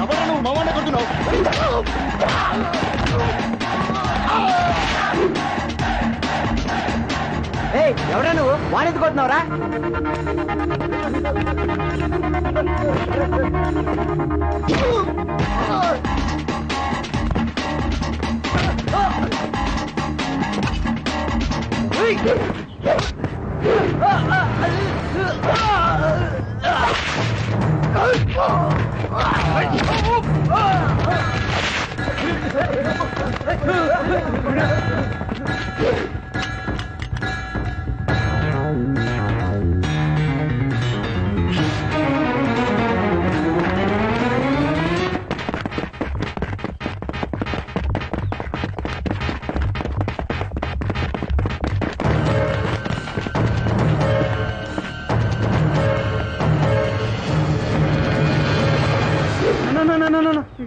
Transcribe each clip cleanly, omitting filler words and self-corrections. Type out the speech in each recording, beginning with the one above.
ఎవరు నువ్వు మమ్మల్ని కొడుతున్నావు? ఎవరా నువ్వు వాణిది కొడుతున్నావురా?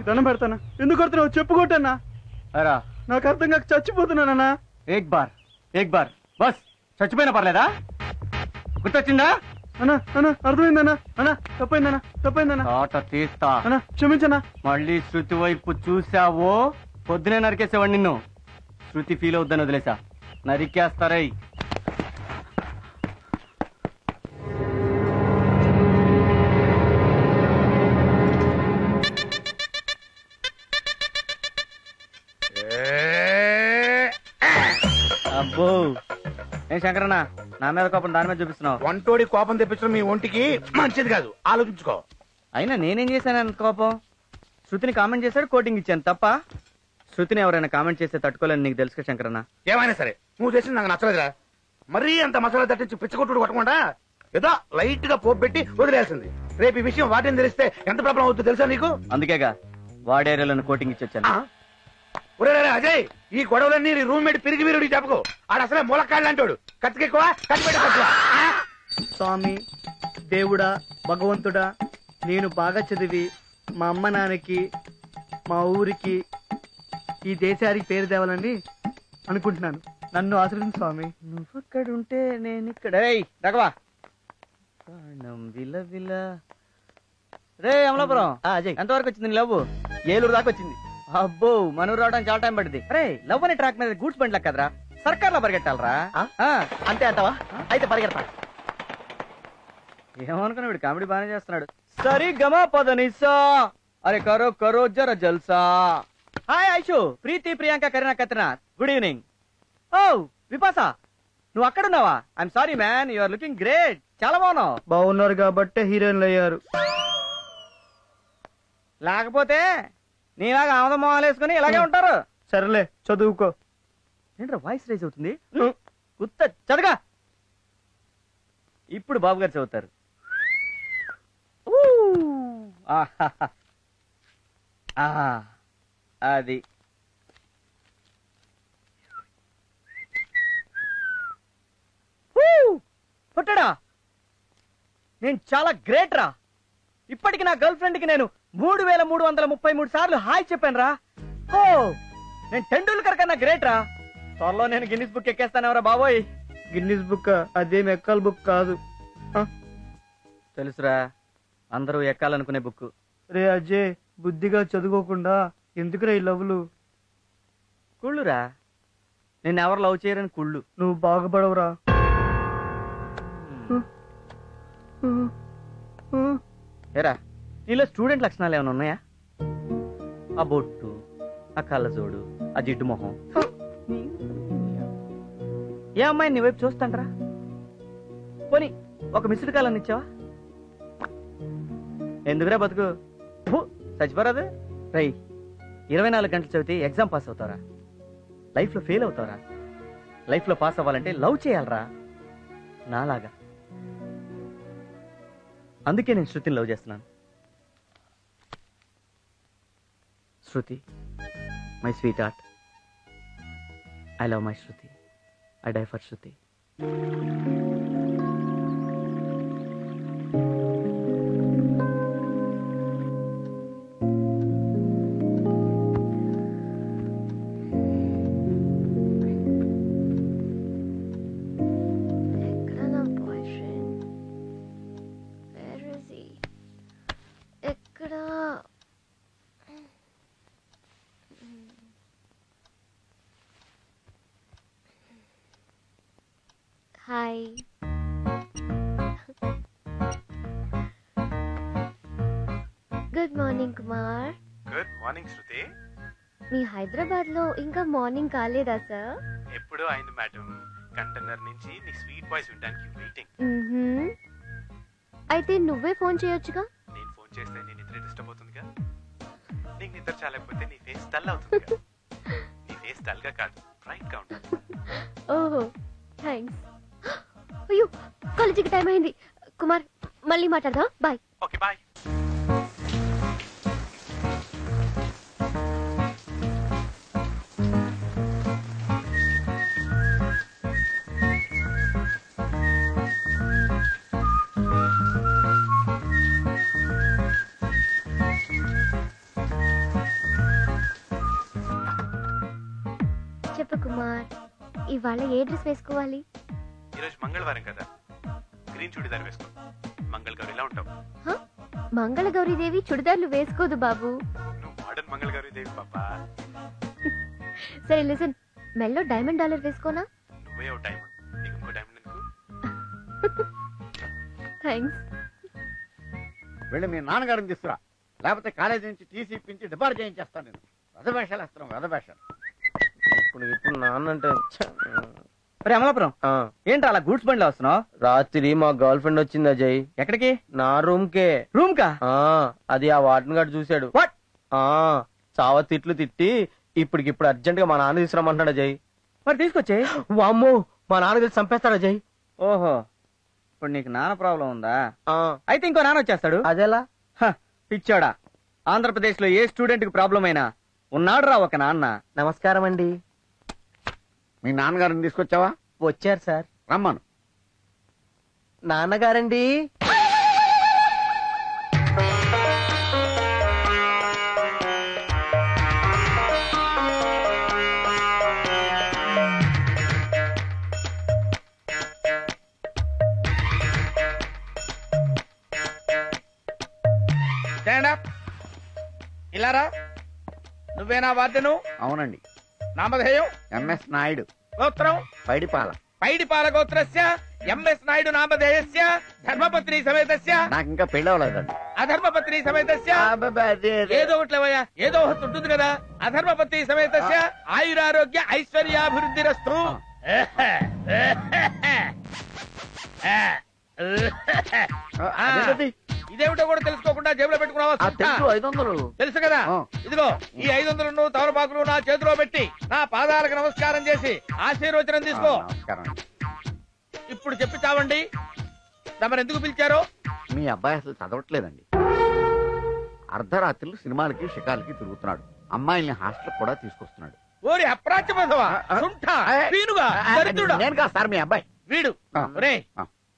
దండం పెడతానా? ఎందుకు కొడుతున్నావు? చెప్పుకోటన్నా. నాకు అర్థం కాక చచ్చిపోతున్నానన్నా. ఏక్ బార్ బస్. చచ్చిపోయినా పర్లేదా? గుర్తొచ్చిందా? అన్నా అన్నా అర్థమైందన్నా. అన్నా తప్పైందన్నా. ఆట తీస్తా అన్నా, క్షమించన్నా. మళ్ళీ శృతి వైపు చూసావో పొద్దునే నరికేసేవాడు నిన్ను. శృతి ఫీల్ అవుద్దని వదిలేసా. నరికేస్తారై. అబ్బో, ఏం శంకరన్న, నా మీద కోపం దాని మీద చూపిస్తున్నావు? వంటోడి కోపం తెప్పించడం మీ ఒంటికి మంచిది కాదు, ఆలోచించుకో. అయినా నేనేం చేశాను కోపం? శృతిని కామెంట్ చేశాడు, కోటింగ్ ఇచ్చాను తప్ప. శృతిని ఎవరైనా కామెంట్ చేస్తే తట్టుకోలేని నీకు తెలుసు శంకరన్న. ఏమైనా సరే నువ్వు చేసింది నాకు నచ్చలేదురా. మరీ అంత మసాలా తట్టించి పిచ్చగొట్టుడు కొట్టకుండా ఏదో లైట్ గా పోపు పెట్టి వదిలేసింది. రేపు ఈ విషయం వాటిని తెలిస్తే ఎంత ప్రాబ్లం అవుతుందో తెలుసా నీకు? అందుకేగా వాడేరియాలను కోటింగ్ ఇచ్చొచ్చాను. అజయ్, ఈ గొడవలన్నీ రూమ్మేట్ పిరిగి వీరుడి చెప్పుకో. ఆడ అసలే మూలకాళ్ళు అంటాడు. కత్తికెక్కువ కత్తిపెట్టెక్కువ. స్వామి, దేవుడా, భగవంతుడా, నేను బాగా చదివి మా అమ్మ నాన్నకి, మా ఊరికి, ఈ దేశానికి పేరు తేవాలని అనుకుంటున్నాను. నన్ను ఆశ్రయించు స్వామి. నువ్వక్కడుంటే నేను ఇక్కడ. రఘవా, రే అమలాపురం, ఎంతవరకు వచ్చింది లవ్? ఏలూరు దాకా వచ్చింది. అబ్బో, మనూరు రావడానికి చాలా టైం పడింది. అరే, లవ్ అనే ట్రాక్ మీద గూడ్స్ బండి కదరా, సర్కార్ లో పరిగెట్టాలరా. అంతే అంటావా? అయితే పరిగెడతా. ఏమనుకున్నా, వీడు కామెడీ బాగానే చేస్తున్నాడు. సరి గమా పదనిసా, అరే కరో కరో జర జల్సా. Hi Aishu, Preethi, Priyanka, Kareena, Katrina, good evening. ఓ విపాసా, నువ్వు అక్కడున్నావా? I'm sorry man, you are looking great. చాలా బాగున్నావు. బాగున్నారు కాబట్టే హీరోయిన్లు అయ్యారు. లేకపోతే నీలాగా ఆమదం మొహాలు వేసుకుని ఇలాగే ఉంటారు. సరేలే, చదువుకో. ఏంట్రా వాయిస్ రైజ్ అవుతుంది? ఉత్త చదువుగా. ఇప్పుడు బాబు గారు చదువుతారు. అది పుట్టడా, నేను చాలా గ్రేట్ రా. ఇప్పటికి నా గర్ల్ ఫ్రెండ్ కి నేను 3333 సార్లు హాయ్ చెప్పాను రా. ఓ, నేను టెండూల్కర్ కన్నా గ్రేట్ రా. త్వరలో నేను గిన్నిస్ బుక్ ఎక్కేస్తానెవరా బాబోయ్. గిన్నిస్ బుక్ అదేం ఎక్కల బుక్ కాదు. తెలుసురా, అందరూ ఎక్కాలనుకునే బుక్. రే అజయ్, బుద్ధిగా చదువుకోకుండా ఎందుకురా ఈ లవ్లు? కుళ్ళురా, నేను ఎవరు లవ్ చేయరని కుళ్ళు. నువ్వు బాగుపడవురా. ఏరా, నీలో స్టూడెంట్ లక్షణాలు ఏమైనా ఉన్నాయా? ఆ బొట్టు, ఆ కళ్ళజోడు, ఆ జిడ్డు మొహం. ఏ అమ్మాయి నీ వైపు చూస్తాంటరా? పోనీ ఒక మిస్డ్ కాల్ అని ఇచ్చావా? ఎందుకురా బతుకు, చచ్చిపోరాదు. రై, 24 గంటలు చదివితే ఎగ్జామ్ పాస్ అవుతారా? లైఫ్ లో ఫెయిల్ అవుతారా? లైఫ్ లో పాస్ అవ్వాలంటే లవ్ చేయాలరా, నాలాగా. అందుకే నేను శృతిని లవ్ చేస్తున్నాను. Shruti, my sweetheart, I love my Shruti, I die for Shruti. Good morning Kumar. Good morning Shruti. మీ హైదరాబాద్ లో ఇంకా మార్నింగ్ కాలేదా సార్? ఎప్పుడో అయింది మేడం. కంటైనర్ నుంచి నీ స్వీట్ వాయిస్ వినడానికి వెయిటింగ్. అయితే నువ్వే ఫోన్ చేయొచ్చుగా. నేను ఫోన్ చేస్తే నీ నిద్ర డిస్టర్బ్ అవుతుందిగా. నీకు నిద్ర చాలకపోతే నీ ఫేస్ డల్ అవుతుందిగా. నీ ఫేస్ డల్ గా కాదు, బ్రైట్ గా ఉంటుంది. ఓహో థ్యాంక్స్. అయ్యో కాలేజీకి టైం అయింది. కుమార్ మళ్ళీ మాట్లాడదాం. బాయ్. Okay bye. చెప్పు కుమార్, ఇవాళ ఏ డ్రెస్ వేసుకోవాలి? ఈరోజు మంగళవారం కదా, గ్రీన్ చుడిదార్ వేసుకో. మంగళ గౌరిలా ఉంటావు. మంగళగౌరీదేవి చుడిదార్లు వేసుకోదు బాబు. నువ్వు మోడర్న్ మంగళ గౌరీ దేవి పాపా. సరే లిసన్, మెల్లో డైమండ్ డాలర్ వేసుకోనా? నువ్వే ఓ డైమండ్, నీకు ఇంకో డైమండ్ ఎందుకు? థ్యాంక్స్. వెళ్ళి మీ నాన్నగారిని తీసుకురా, లేకపోతే కాలేజీ నుంచి టీసీ ఇప్పించి డిపార్ట్ చేయించేస్తాను. నేను వెధవేషాలు వేస్తున్నాం, వెధవేషాలు. ఇప్పుడు నాన్న అంటే అమలాపురం ఏంటి అలా గూడ్స్ బండిలో వస్తున్నావు? రాత్రి మా గర్ల్ ఫ్రెండ్ వచ్చింది అజయ్. ఎక్కడికి? నా రూమ్ కే. రూమ్ కా? అది ఆ వార్డెన్ గార్డ్ చూశాడు. వాట్? చావ తిట్లు తిట్టి ఇప్పటికిప్పుడు అర్జెంట్ గా మా నాన్న తీసుకురమ్మంటున్నాడు అజయ్. మరి తీసుకొచ్చే. వామ్మో, మా నాన్న తెలిసి చంపేస్తాడు అజయ్. ఓహో, ఇప్పుడు నీకు నాన్న ప్రాబ్లం ఉందా? అయితే ఇంకో నాన్న వచ్చేస్తాడు. అదేలా? పిచ్చోడా, ఆంధ్రప్రదేశ్ లో ఏ స్టూడెంట్ కి ప్రాబ్లం అయినా ఉన్నాడు రా ఒక నాన్న. నమస్కారం అండి. మీ నాన్నగారిని తీసుకొచ్చావా? వచ్చారు సార్. రమ్మను. నాన్నగారండి. ఇలారా, నువ్వేనా వార్డెను? అవునండి. నామధేయం? ఎంఎస్ నాయుడు. గోత్రం? పైడిపాల. పైడిపాల గోత్రస్య ఎంఎస్ నాయుడు నామధేయస్య ధర్మపత్ని సమేతస్య. నాకు ఇంకా పెళ్లి అవ్వలేదండి. అధర్మపత్ని సమేతస్య. ఏదో ఒకట్లేవయ్యా, ఏదో ఒకటి ఉంటుంది కదా. అధర్మపత్ని సమేతస్య ఆయురారోగ్య ఐశ్వర్యాభివృద్ధిరస్తు. ఇదేమిటో కూడా తెలుసుకోకుండా జేబులో పెట్టుకున్నావా? 500. తెలుసు కదా. ఇదిగో ఈ 500 తమలపాకులు నా చేతిలో పెట్టి నా పాదాలకు నమస్కారం చేసి ఆశీర్వచనం తీసుకో. ఇప్పుడు చెప్పి చావండి, తమరు ఎందుకు పిలిచారో? మీ అబ్బాయి అసలు చదవట్లేదండి. అర్ధరాత్రులు సినిమాలకి షికాలకి తిరుగుతున్నాడు. అమ్మాయిల్ని హాస్టల్ కూడా తీసుకొస్తున్నాడు. ఓరి అప్రాచ్యమధవా, సుంఠా, పీనుగా, దరిద్రుడా. నేను కాదు సార్, మీ అబ్బాయి. వీడు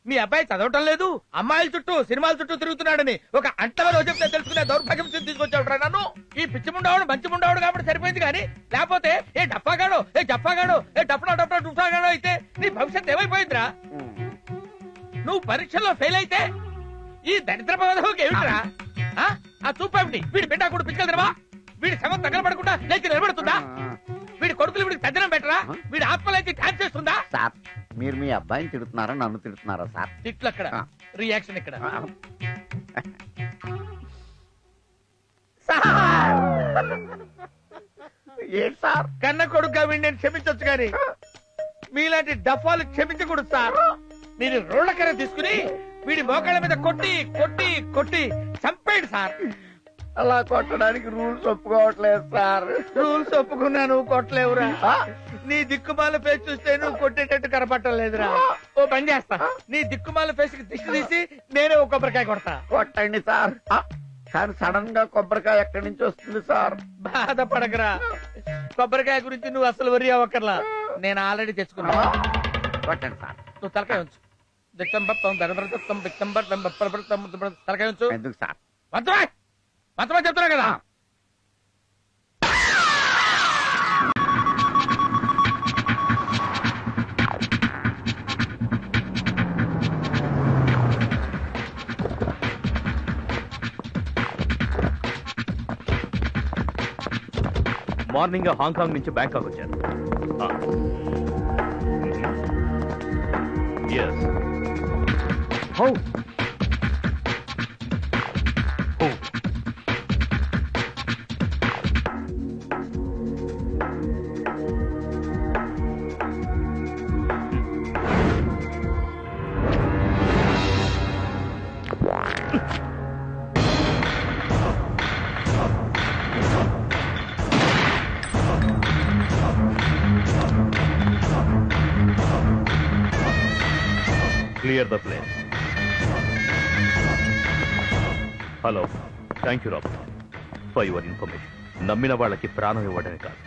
మీ అబ్బాయి చదవటం లేదు, అమ్మాయిల చుట్టూ సినిమాల చుట్టూ తిరుగుతున్నాడని ఒక అంటలో చెప్తే తెలుసుకునే దౌర్భాగ్యం తీసుకొచ్చాడు నన్ను. ఈ పిచ్చి ముండావాడు మంచి ముండావాడు కాబట్టి సరిపోయింది, కానీ లేకపోతే ఏ డప్పాగాడో, ఏ జప్పాగాడో, ఏ డప్పడా డప్పడా డుప్పాగాడో అయితే నీ భవిష్యత్ ఏమైపోయిందిరా? నువ్వు పరీక్షల్లో ఫెయిల్ అయితే ఈ దరిద్ర పదవికి ఏమిట్రా? ఆ చూపేమిటి? వీడి బిడ్డ కూడా పిచ్చుకలు తినవా? వీడి శవం తగలబడకుండా లేచి నిలబడుతుందా? వీడి కొడుకులు వీడికి తద్దనం పెట్టరా? వీడి ఆత్మలైతే డాన్స్ చేస్తుందా? సార్, మీరు మీ అబ్బాయిని తిడుతున్నారా, నన్ను తిడుతున్నారా సార్? తిట్లు అక్కడ, రియాక్షన్ ఇక్కడ. ఏంటి సార్? కన్న కొడుకుగా వీడిని నేను క్షమించొచ్చు కానీ మీలాంటి డఫాలు క్షమించకూడదు సార్. మీరు రోడ్లకర తీసుకుని వీడి మోకాళ్ళ మీద కొట్టి కొట్టి కొట్టి చంపేయండి సార్. అలా కొట్టడానికి రూల్స్ ఒప్పుకోవట్లేదు సార్. రూల్స్ ఒప్పుకున్నా నువ్వు కొట్టలేవురా. నీ దిక్కుమాల ఫేస్ చూస్తే నువ్వు కొట్టేటట్టు కనపట్టలేదురా. ఓ పని చేస్తా, నీ దిక్కుమాల ఫేస్ కి దిష్టి తీసి నేనే ఒక కొబ్బరికాయ కొడతా. కొట్టండి సార్. కానీ సడన్ గా కొబ్బరికాయ ఎక్కడి నుంచి వస్తుంది సార్? బాధపడకరా, కొబ్బరికాయ గురించి నువ్వు అసలు వరి అవ్వకర్లా, నేను ఆల్రెడీ తెచ్చుకున్నా. కొట్టండి సార్. నువ్వు తలకాయ ఉంచు. తలకాయ ఉంచు. ఎందుకు సార్? మొత్తమా చెప్తున్నా కదా. మార్నింగ్ హాంకాంగ్ నుంచి బ్యాంకాక్ వచ్చాను. Clear the place. Hello, thank you Robert for your information. నమ్మిన వాళ్ళకి ప్రాణం ఇవ్వడమే కాదు,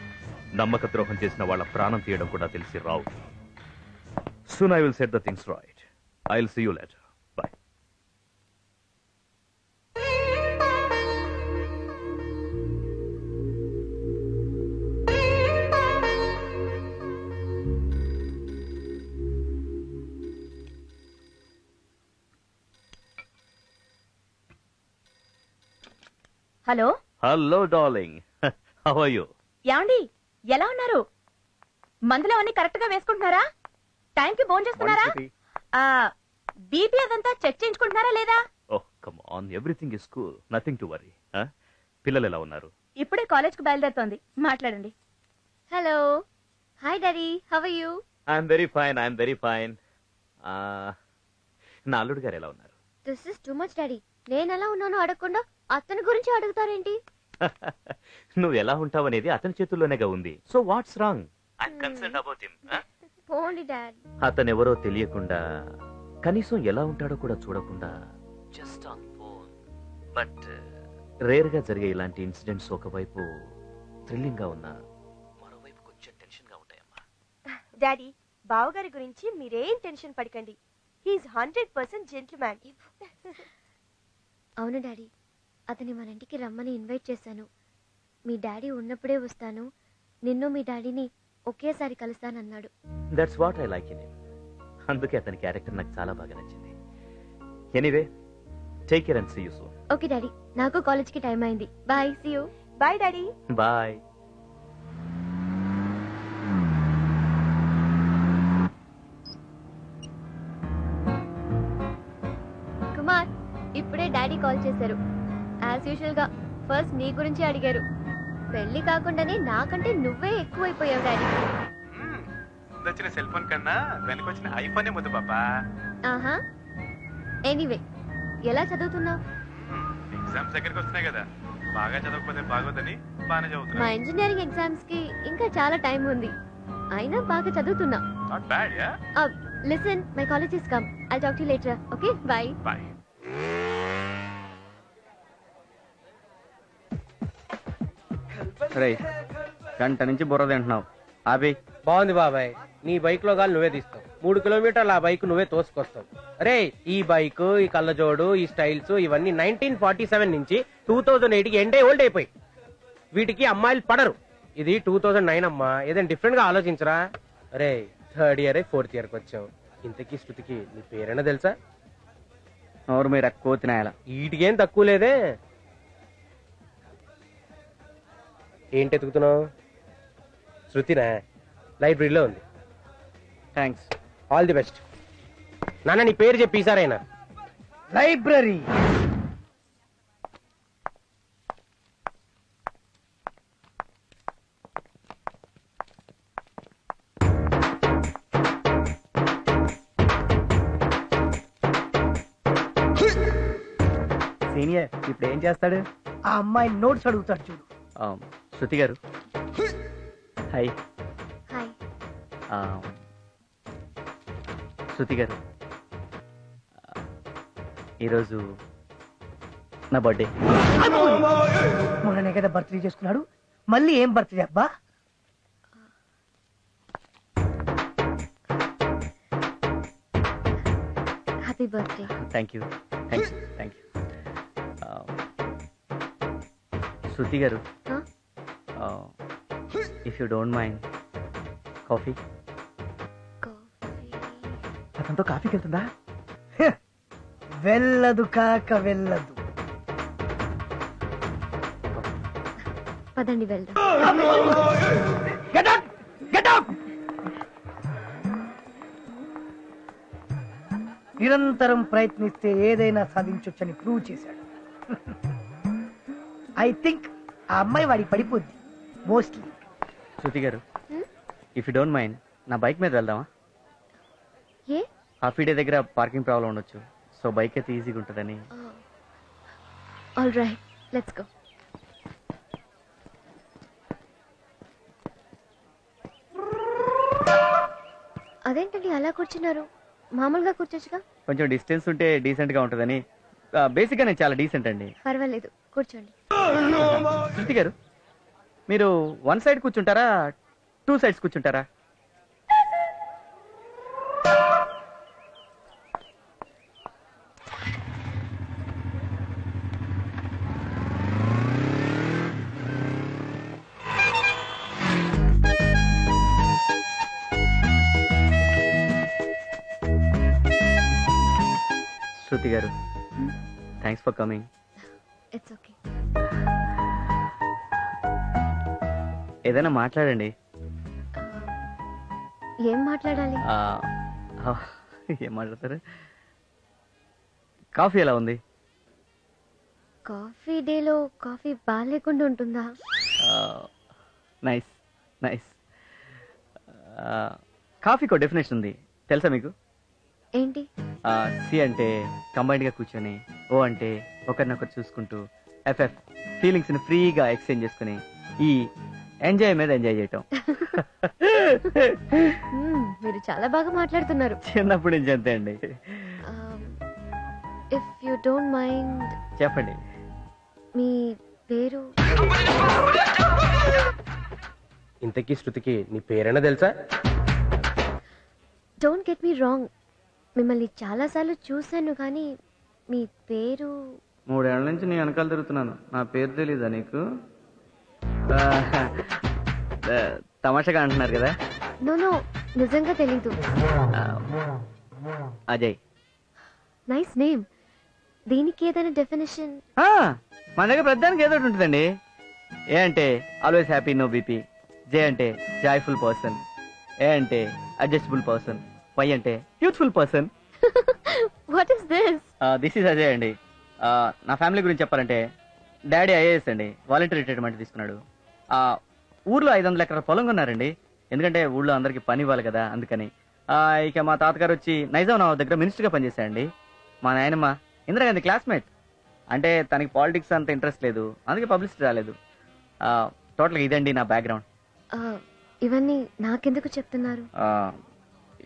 నమ్మక ద్రోహం చేసిన వాళ్ళ ప్రాణం తీయడం కూడా తెలిసి రావు. Soon I will set the things right. I will see you later. Bye. Hello hello darling, how are you? ఏమండి, ఎలా ఉన్నారు? మందులు అన్ని కరెక్ట్ గా వేసుకుంటున్నారా? టైంకి భోజనం చేస్తున్నారా? బీపీ అదంతా చెక్ చేయించుకుంటున్నారా లేదా? Oh come on, everything is cool, nothing to worry. పిల్లలు ఎలా ఉన్నారు? ఇప్పుడే కాలేజ్ కు బయలుదేరుతోంది. మాట్లాడండి. Hello, hi daddy, how are you? I'm very fine, I'm very fine. నా అల్లుడు గారు ఎలా ఉన్నారు? This is too much daddy. నేను ఎలా ఉన్నానో అడగకుండా అతని గురించి అడుగుతారేంటి? నువ్వు ఎలా ఉంటావనేది అతని చేతుల్లోనేగా ఉంది. So what's wrong? I'm concerned about him. పోండి డాడ్. అతనెవరో తెలియకుండా, కనీసం ఎలా ఉంటాడో కూడా చూడకుండా, just on phone. But rare గా జరిగే ఇలాంటి ఇన్సిడెంట్స్ ఒకవైపు థ్రిల్లింగ్ గా ఉన్నా, మరోవైపు కొంచెం టెన్షన్ గా ఉంటాయమ్మా. డాడీ, బావగారి గురించి మీరేం టెన్షన్ పడకండి. He's 100% gentleman. అవును డాడీ, అతని మన ఇంటికి రమ్మని ఇన్వైట్ చేశాను. మీ డాడీ ఉన్నప్పుడే వస్తాను, నిన్ను మీ డాడీని ఒకేసారి కలుస్తానన్నాడు. That's what I like in him. అందుకే అతని క్యారెక్టర్ నాకు చాలా బాగా నచ్చింది. Anyway, take care and see you soon. Okay daddy, నాకు కాలేజ్కి టైం అయింది. Bye, see you. Bye daddy. Bye. Kumar, ఇప్పుడే డాడీ కాల్ చేశారు. యాజ్ యూజువల్ గా ఫస్ట్ నీ గురించి అడిగారు. పెళ్లి కాకుండానే నాకంటే నువ్వే ఎక్కువైపోయావు డాడీ. వచ్చిన సెల్ ఫోన్ కన్నా వెనకొచ్చిన ఐఫోనే ముద్దు పాపా. ఆహా, ఎనీవే, ఎలా చదువుతున్నావు? ఎగ్జామ్స్ దగ్గరికి వస్తున్నాయి కదా, బాగా చదవకపోతే బాగోదని బాగానే మా చదువుతున్నా. ఇంజనీరింగ్ ఎగ్జామ్స్ కి ఇంకా చాలా టైం ఉంది, అయినా బాగా చదువుతున్నా. Not bad. Ya, listen, my college is come. I talk to you later. Okay, bye. Bye. రేయ్, గంట నుంచి బుర్ర తింటున్నావు. ఆపి. బాగుంది బాబాయ్, నీ బైక్ లో గాలి నువ్వే తీస్తావు. 3 కిలోమీటర్ల ఆ బైక్ నువ్వే తోసుకొస్తావు. అరే, ఈ బైక్, ఈ కళ్ళజోడు, ఈ స్టైల్స్ ఇవన్నీ 1947 నుంచి 2008 కి ఎండే ఓల్డ్ అయిపోయి. వీటికి అమ్మాయిలు పడరు. ఇది 2009 అమ్మా, ఏదైనా డిఫరెంట్ గా ఆలోచించరా. అరే, 3rd ఇయర్ 4th ఇయర్ కి వచ్చావు. ఇంతకీ శృతికి నీ పేరైనా తెలుసా? నోరు మీరు ఎక్కువ తినాయాల. వీటికేం తక్కువ లేదే. ఏంటి ఎతుకుతున్నావు? శృతినా? లైబ్రరీలో ఉంది. థ్యాంక్స్. All the best. నాన్న, నీ పేరు చెప్పి ఈసారైనా. లైబ్రరీ. సీనియర్ ఇప్పుడు ఏం చేస్తాడు? ఆ అమ్మాయి నోట్స్ అడుగుతాడు చూడు. శృతి గారు, హాయ్. హాయ్. శృతి గారు, ఈరోజు నా బర్త్డే. మొన్ననే కదా బర్త్డే చేసుకున్నాడు, మళ్ళీ ఏం బర్త్డే అబ్బా? Happy birthday. Thank you. Shruti garu, if you don't mind, coffee. అతనితో కాఫీకి వెళ్తుందా? వెళ్ళదు కాక వెళ్ళదు. పదండి వెళ్దాం. నిరంతరం ప్రయత్నిస్తే ఏదైనా సాధించొచ్చని ప్రూవ్ చేశాడు. ఐ థింక్ ఆ అమ్మాయి వాడికి పడిపోద్ది mostly. Shruti garu, if you don't mind, నా బైక్ మీద వెళ్దామా? ఏ? హాఫీ డే దగ్గర పార్కింగ్ ప్రాబ్లం ఉండొచ్చు, సో బైక్ అయితే ఈజీగా ఉంటుందని. All right, let's go. అదేంటండి అలా కూర్చున్నారు? మామూలుగా కూర్చోచ్చుగా. కొంచెం డిస్టెన్స్ ఉంటే డీసెంట్ గా ఉంటుందని. బేసిక్ గా నేను చాలా డీసెంట్ అండి. పర్వాలేదు, కూర్చోండి. శృతి గారు, మీరు 1 సైడ్ కూర్చుంటారా 2 సైడ్స్ కూర్చుంటారా? శృతి గారు, thanks for coming. It's okay. ఏదైనా మాట్లాడండి. ఏం మాట్లాడాలి? ఏం మాట్లాడతారు? కాఫీ ఎలా ఉంది? కాఫీ డేలో కాఫీ బాగాలేకుండా ఉంటుందా? Nice nice. కాఫీకో డెఫినేషన్ ఉంది, తెలుసా మీకు? ఏంటి? సి అంటే కంబైన్డ్ గా కూర్చొని, ఓ అంటే ఒకరినొకరు చూసుకుంటూ, ఎఫ్ఎఫ్ ఫీలింగ్స్ ని ఫ్రీగా ఎక్స్చేంజ్ చేసుకుని, ఈ ఎంజాయ్ మీద ఎంజాయ్ చేయటం. మీరు చాలా బాగా మాట్లాడుతున్నారు. చిన్నప్పటి నుంచి అంతే అండి. ఇఫ్ యు డోంట్ మైండ్ చెప్పండి. మీ పేరు? ఇంతకీ శృతికి నీ పేరైనా తెలుసా? డోంట్ గెట్ మీ రాంగ్, మిమ్మల్ని చాలా సార్లు చూశాను కానీ మీ పేరు? 3 ఏళ్ల నుంచి నీ వెనకాల తిరుగుతున్నాను, నా పేరు తెలీదా నీకు? తమాషగా అంటున్నారు కదా? నో, నిజంగా తెలీదు. అజయ్. Nice name. దీనికి ఏదైనా డెఫినేషన్? మన దగ్గర ప్రధానికి ఏదో ఒకటి ఉంటుందండి. ఏ అంటే ఆల్వేస్ హ్యాపీ, నో బీపీ. జే అంటే జాయ్ఫుల్ పర్సన్. ఏ అంటే అడ్జస్టబుల్ పర్సన్. వై అంటే youthful person. What is this? This is Ajay అండి. నా ఫ్యామిలీ గురించి చెప్పాలంటే, డాడీ ఐఏఎస్ అండి, వాలంటీర్ రిటైర్మెంట్ తీసుకున్నాడు. ఊర్లో 500 ఎకరాల పొలం కొన్నారండి, ఎందుకంటే ఊళ్ళో అందరికి పని ఇవ్వాలి కదా, అందుకని. ఇక మా తాతగారు వచ్చి నైజాం నవాబ్ దగ్గర మినిస్టర్గా పనిచేశారండి. మా నాయనమ్మ ఇందిరాగాంధీ క్లాస్మేట్, అంటే తనకి పాలిటిక్స్ అంత ఇంట్రెస్ట్ లేదు, అందుకే పబ్లిసిటీ రాలేదు. టోటల్గా ఇదండి నా బ్యాక్గ్రౌండ్. ఇవన్నీ నాకెందుకు చెప్తున్నారు?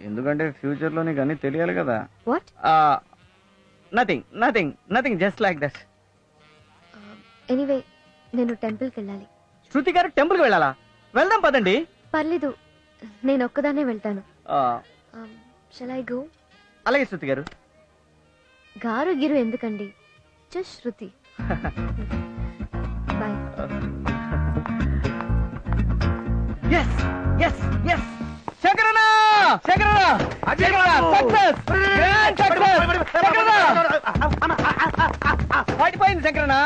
ఎందుకంటే ఫ్యూచర్ లో నీకు అన్ని తెలియాలి కదా. What? Nothing just like that. Anyway, నేను టెంపుల్కి వెళ్ళాలి. శృతి గారు టెంపుల్కి వెళ్ళాలా? వెళ్దాం పదండి. పర్లేదు, నేను ఒక్కదాన్నే వెళ్తాను. Shall I go? అలాగే శృతి గారు. గారు గిరు ఎందుకండి, జస్ట్ శృతి. బాయ్. శంకరన్న పడిపోయింది. శంకరన్న,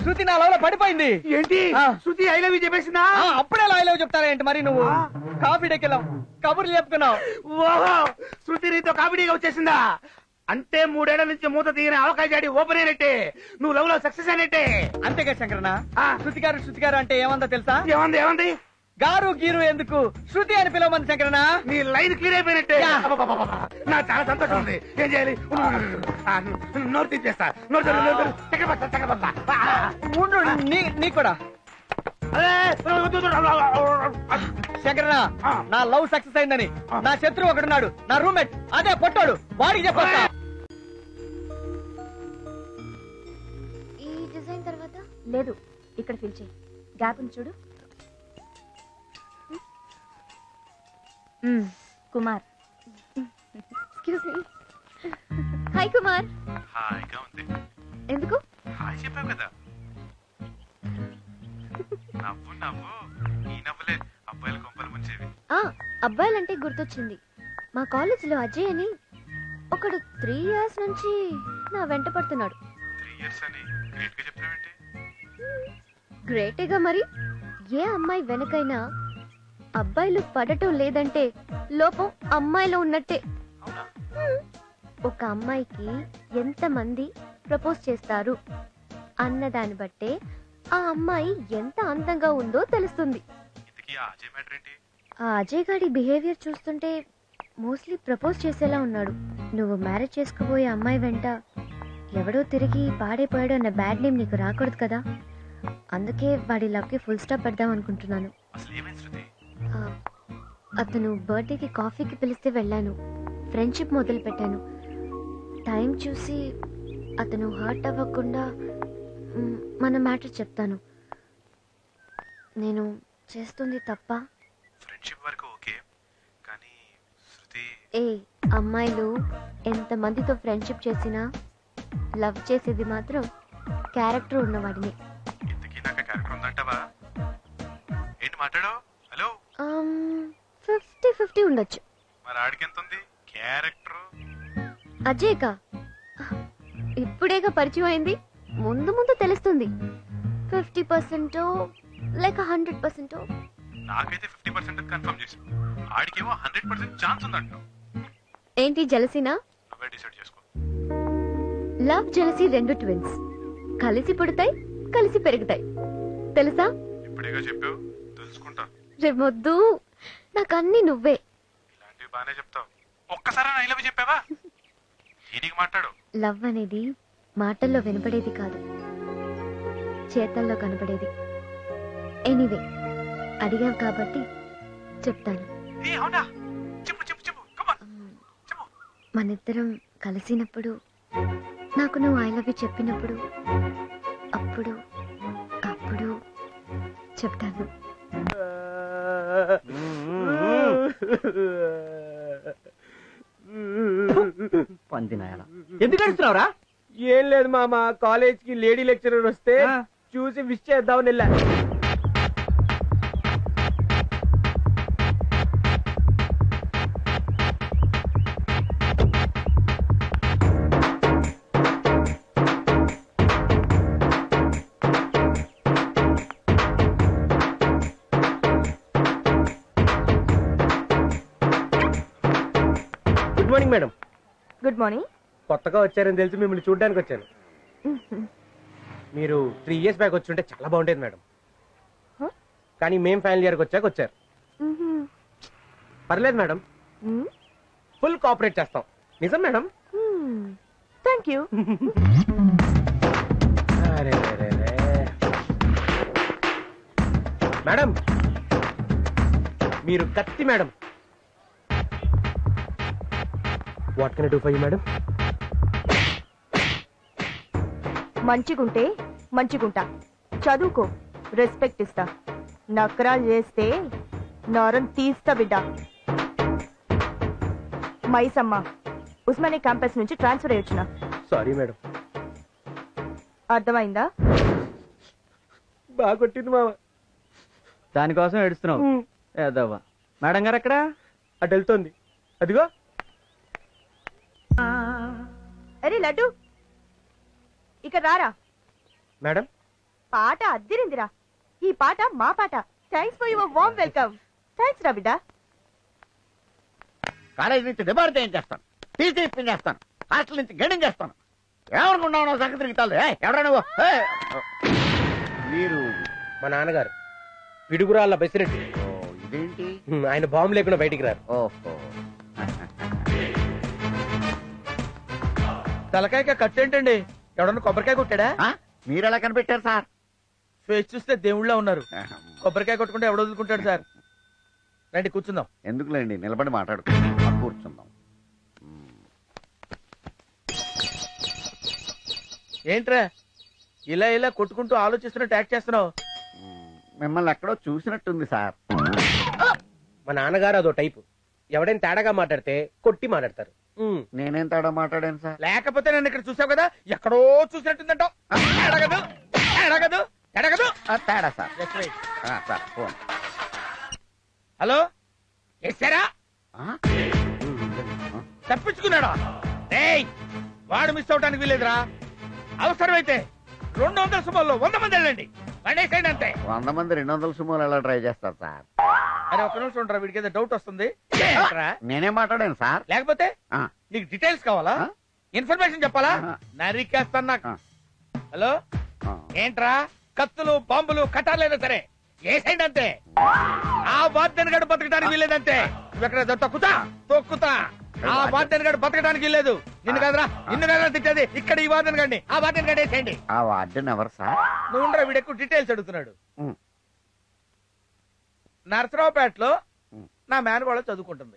శృతి నా లవ్ లో పడిపోయింది. ఏంటి? శృతి ఐ లవ్ యూ చెప్పేసిందా? అప్పుడే ఐ లవ్ చెప్తారా ఏంటి మరి? నువ్వు కాఫీ డెక్కెళ్ళావు, కబుర్లు చెప్పుకున్నావు. ఓహో, శృతి నీతో కామెడీగా వచ్చేసిందా? అంటే 3 ఏళ్ల నుంచి మూత తీయని అవకాశ జాడి ఓపెన్ అయినట్టే, నువ్వు లవ్ లో సక్సెస్ అయినట్టే. అంతేగా శంకరన్న? శృతి గారు అంటే ఏమందో తెలుసా? ఏమంది? గారు గీరు ఎందుకు, శృతి అని పిలవమంది శంకరన్న. నీ లైన్ క్లియర్ అయిపోయినట్టే. నాకు చాలా సంతోషం ఉంది. ఏం చేయాలి? నోరు తీసేస్తా. నీ కూడా శంకరన్న, నా లవ్ సక్సెస్ అయిందని నా శత్రువు ఒకడున్నాడు, నా రూమ్మేట్, అదే పొట్టాడు, వాడికి చెప్పొస్తా. ఈ డిజైన్ తర్వాత లేదు, ఇక్కడ ఫిల్ చేయి. గ్యాప్ ఉంది చూడు. Kumar. Excuse me. Hi Kumar. హాయిగా ఉంది. ఎందుకు? హాయ్ చెప్పావు కదా. నవ్వు ఈ నవ్వులే అబ్బాయిల కొంపలు ముంచేవి. అబ్బాయిలంటే గుర్తొచ్చింది, మా కాలేజీలో అజయ్ అని ఒకడు 3 years నుంచి నా వెంట పడుతున్నాడు. 3 years అని గ్రేట్ గా చెప్తావేంటి? గ్రేటేగా మరి. ఏ అమ్మాయి వెనకైనా అబ్బాయిలు పడటం లేదంటే లోపం అమ్మాయిలో ఉన్నట్టే. ఒక అమ్మాయికి ఎంతమంది ప్రపోజ్ చేస్తారు అన్నదాన్ని బట్టే ఆ అమ్మాయి ఎంత అందంగా ఉందో తెలుస్తుంది. ఆ అజయ్ గాడి బిహేవియర్ చూస్తుంటే మోస్ట్లీ ప్రపోజ్ చేసేలా ఉన్నాడు. నువ్వు మ్యారేజ్ చేసుకోబోయే అమ్మాయి వెంట ఎవడో తిరిగి పాడైపోయాడు అన్న బ్యాడ్ నేమ్ నీకు రాకూడదు కదా, అందుకే వాడి లవ్కి ఫుల్ స్టాప్ పెడదాం అనుకుంటున్నాను. అతను బర్త్డేకి కాఫీకి పిలిస్తే వెళ్ళాను, ఫ్రెండ్షిప్ మొదలు పెట్టాను. టైం చూసి అతను హర్ట్ అవ్వకుండా మన మ్యాటర్ చెప్తాను. నేను చేస్తుంది తప్ప? ఫ్రెండ్షిప్ వరకు ఓకే, కానీ శృతి అమ్మాయిలు ఎంతమందితో ఫ్రెండ్షిప్ చేసినా లవ్ చేసేది మాత్రం క్యారెక్టర్ ఉన్నవాడిని. ఇంతకీ నాకు క్యారెక్టర్ ఉందంటావా? ఏంటి మాట్లాడో? హలో 50-50 ఉండొచ్చు. మరి ఆడికి ఎంత ఉంది క్యారెక్టర్? అజయ్కా ఇప్పుడేగా పరిచయం అయింది, ముందు ముందు తెలుస్తుంది. 50% లేక 100%. నాకైతే 50% కన్ఫర్మ్ చేసి, ఆడికేమో 100% ఛాన్స్ ఉందంట. ఏంటి జలసీనా? నువ్వే డిసైడ్ చేసుకో. లవ్ జలసీ రెండు ట్విన్స్, కలిసి పుడతాయి కలిసి పెరుగుతాయి, తెలుసా? ఇప్పుడేగా చెప్పావు, తెలుసుకుంటా. రేమొద్దు, నాకన్నీ నువ్వే. ఇలాంటివి బానే చెప్తావు. ఒక్కసారి ఐ లవ్ చెప్పావా? ఈడికి మాట్లాడు. లవ్ అనేది మాటల్లో వినపడేది కాదు, చేతల్లో కనపడేది. ఎనీవే, అడిగావు కాబట్టి చెప్తాను. అవునా? చెప్పు చెప్పు చెప్పు. చెప్పు. మనిద్దరం కలిసినప్పుడు, నాకు నువ్వు ఐ లవ్ యూ చెప్పినప్పుడు, అప్పుడు అప్పుడు చెప్తాను. పందినాయన ఎందుకు అడుస్తున్నావురా? ఏం లేదు మామ, కాలేజ్ కి లేడీ లెక్చరర్ వస్తే చూసి విష్ చేద్దామని వెళ్ళా. Good morning madam. Good morning. కొత్తగా వచ్చారని తెలిసి మిమ్మల్ని చూడడానికి వచ్చాను. మీరు 3 years బ్యాక్ వచ్చి ఉంటే చాలా బాగుండేది మేడం, కానీ మేం ఫైనల్ ఇయర్కి వచ్చాక వచ్చారు. పర్లేదు మేడం, ఫుల్ కోఆపరేట్ చేస్తాం. నిజం మేడం. Thank you. మేడం మీరు కత్తి madam. What can I do for you madam? మంచిగుంటే మంచిగుంటా, చదువుకో, రెస్పెక్ట్ ఇస్తా. నకరాలు చేస్తే నరం తీస్తా బిడ్డ. మైసమ్మ, ఉస్మానియా క్యాంపస్ నుంచి ట్రాన్స్ఫర్ అయ్యొచ్చునా. Sorry madam. అర్థమైందా? బాగా కొట్టింది మామ. దానికోసం ఏడుస్తున్నావు ఏదవ్వా. మేడం గారు ఎక్కడ? అటు వెళ్తోంది, అదిగో. అరే లడ్డు, ఇక రారా. మేడం పాట అద్దిరిందిరా. ఈ పాట మా పాట. Thanks for your warm welcome. Thanks రా బిడ్డ. కాలేజ్ నుంచి డిబార్ చేయించేస్తాను, టీసీ ఇప్పించేస్తాను, హాస్టల్ నుంచి గడింగ్ చేస్తాను. ఎవరుకున్నావు సంగతి తిరుగుతాను. ఎవరా నువ్వు? మీరు మా నాన్నగారు పిడుగురాళ్ళ బెసిరెడ్డి. ఇదేంటి? ఆయన బాంబు లేకుండా బయటికి రారు. ఓహో, తలకాయ కట్టేంటండి? ఎవడన్నా కొబ్బరికాయ కొట్టాడా? మీరెలా కనిపెట్టారు సార్? ఫేస్ చూస్తే దేవుళ్ళ ఉన్నారు. కొబ్బరికాయ కొట్టుకుంటే ఎవడ వదులుకుంటాడు సార్? రండి కూర్చుందాం. ఎందుకులేండి, నిలబడి మాట్లాడుకుందాం. కూర్చుందాం. ఏంట్రా ఇలా ఇలా కొట్టుకుంటూ ఆలోచిస్తున్నట్టు యాక్ట్ చేస్తున్నావు? మిమ్మల్ని ఎక్కడో చూసినట్టుంది సార్. మా నాన్నగారు అదో టైపు. ఎవడైనా తేడాగా మాట్లాడితే కొట్టి మాట్లాడతారు. నేనేం తేడా మాట్లాడాను సార్? లేకపోతే నన్ను ఇక్కడ చూసావు కదా, ఎక్కడో చూసినట్టుందంటావు. తేడా సార్. Sir phone. హలో, ఎస్సారా? తప్పించుకున్నాడా? వాడు మిస్ అవటానికి వీలేదురా. అవసరమైతే 200 సుమారులో 100 మంది వెళ్ళండి, పడేసేయండి అంతే. 100 మంది 200 సుమోలు ఎలా ట్రై చేస్తారు సార్? అరే ఒక్క నిమిషం ఉండరా, వీడికి ఏదో డౌట్ వస్తుంది. నేనేం మాట్లాడాను సార్? లేకపోతే నీకు డీటెయిల్స్ కావాలా? ఇన్ఫర్మేషన్ చెప్పాలా? నరికేస్తాను నాకు. హలో, ఏంట్రా? కత్తులు బాంబులు కట్టాలైనా సరే ఏసైండి అంతే. ఆ వాద్యన్ గడు బతకడానికి వీల్లేదంతే. నువ్వెక్కడ తొక్కుతా తొక్కుతా. ఆ వాద్యన్ గడు బతకడానికి వీల్లేదు. నిన్ను కాదురా, నిన్ను కాదురా తిట్టేది. ఇక్కడ ఈ వాద్యన్ గడిని, ఆ వాద్యన్ గడి వేసేయండి. ఆ వాద్యన్ ఎవరు సార్? నువ్వు ఉండరా, వీడు ఎక్కువ డీటెయిల్స్ అడుగుతున్నాడు. నరసరావుపేటలో నా మేనగోళ చదువుకుంటుంది.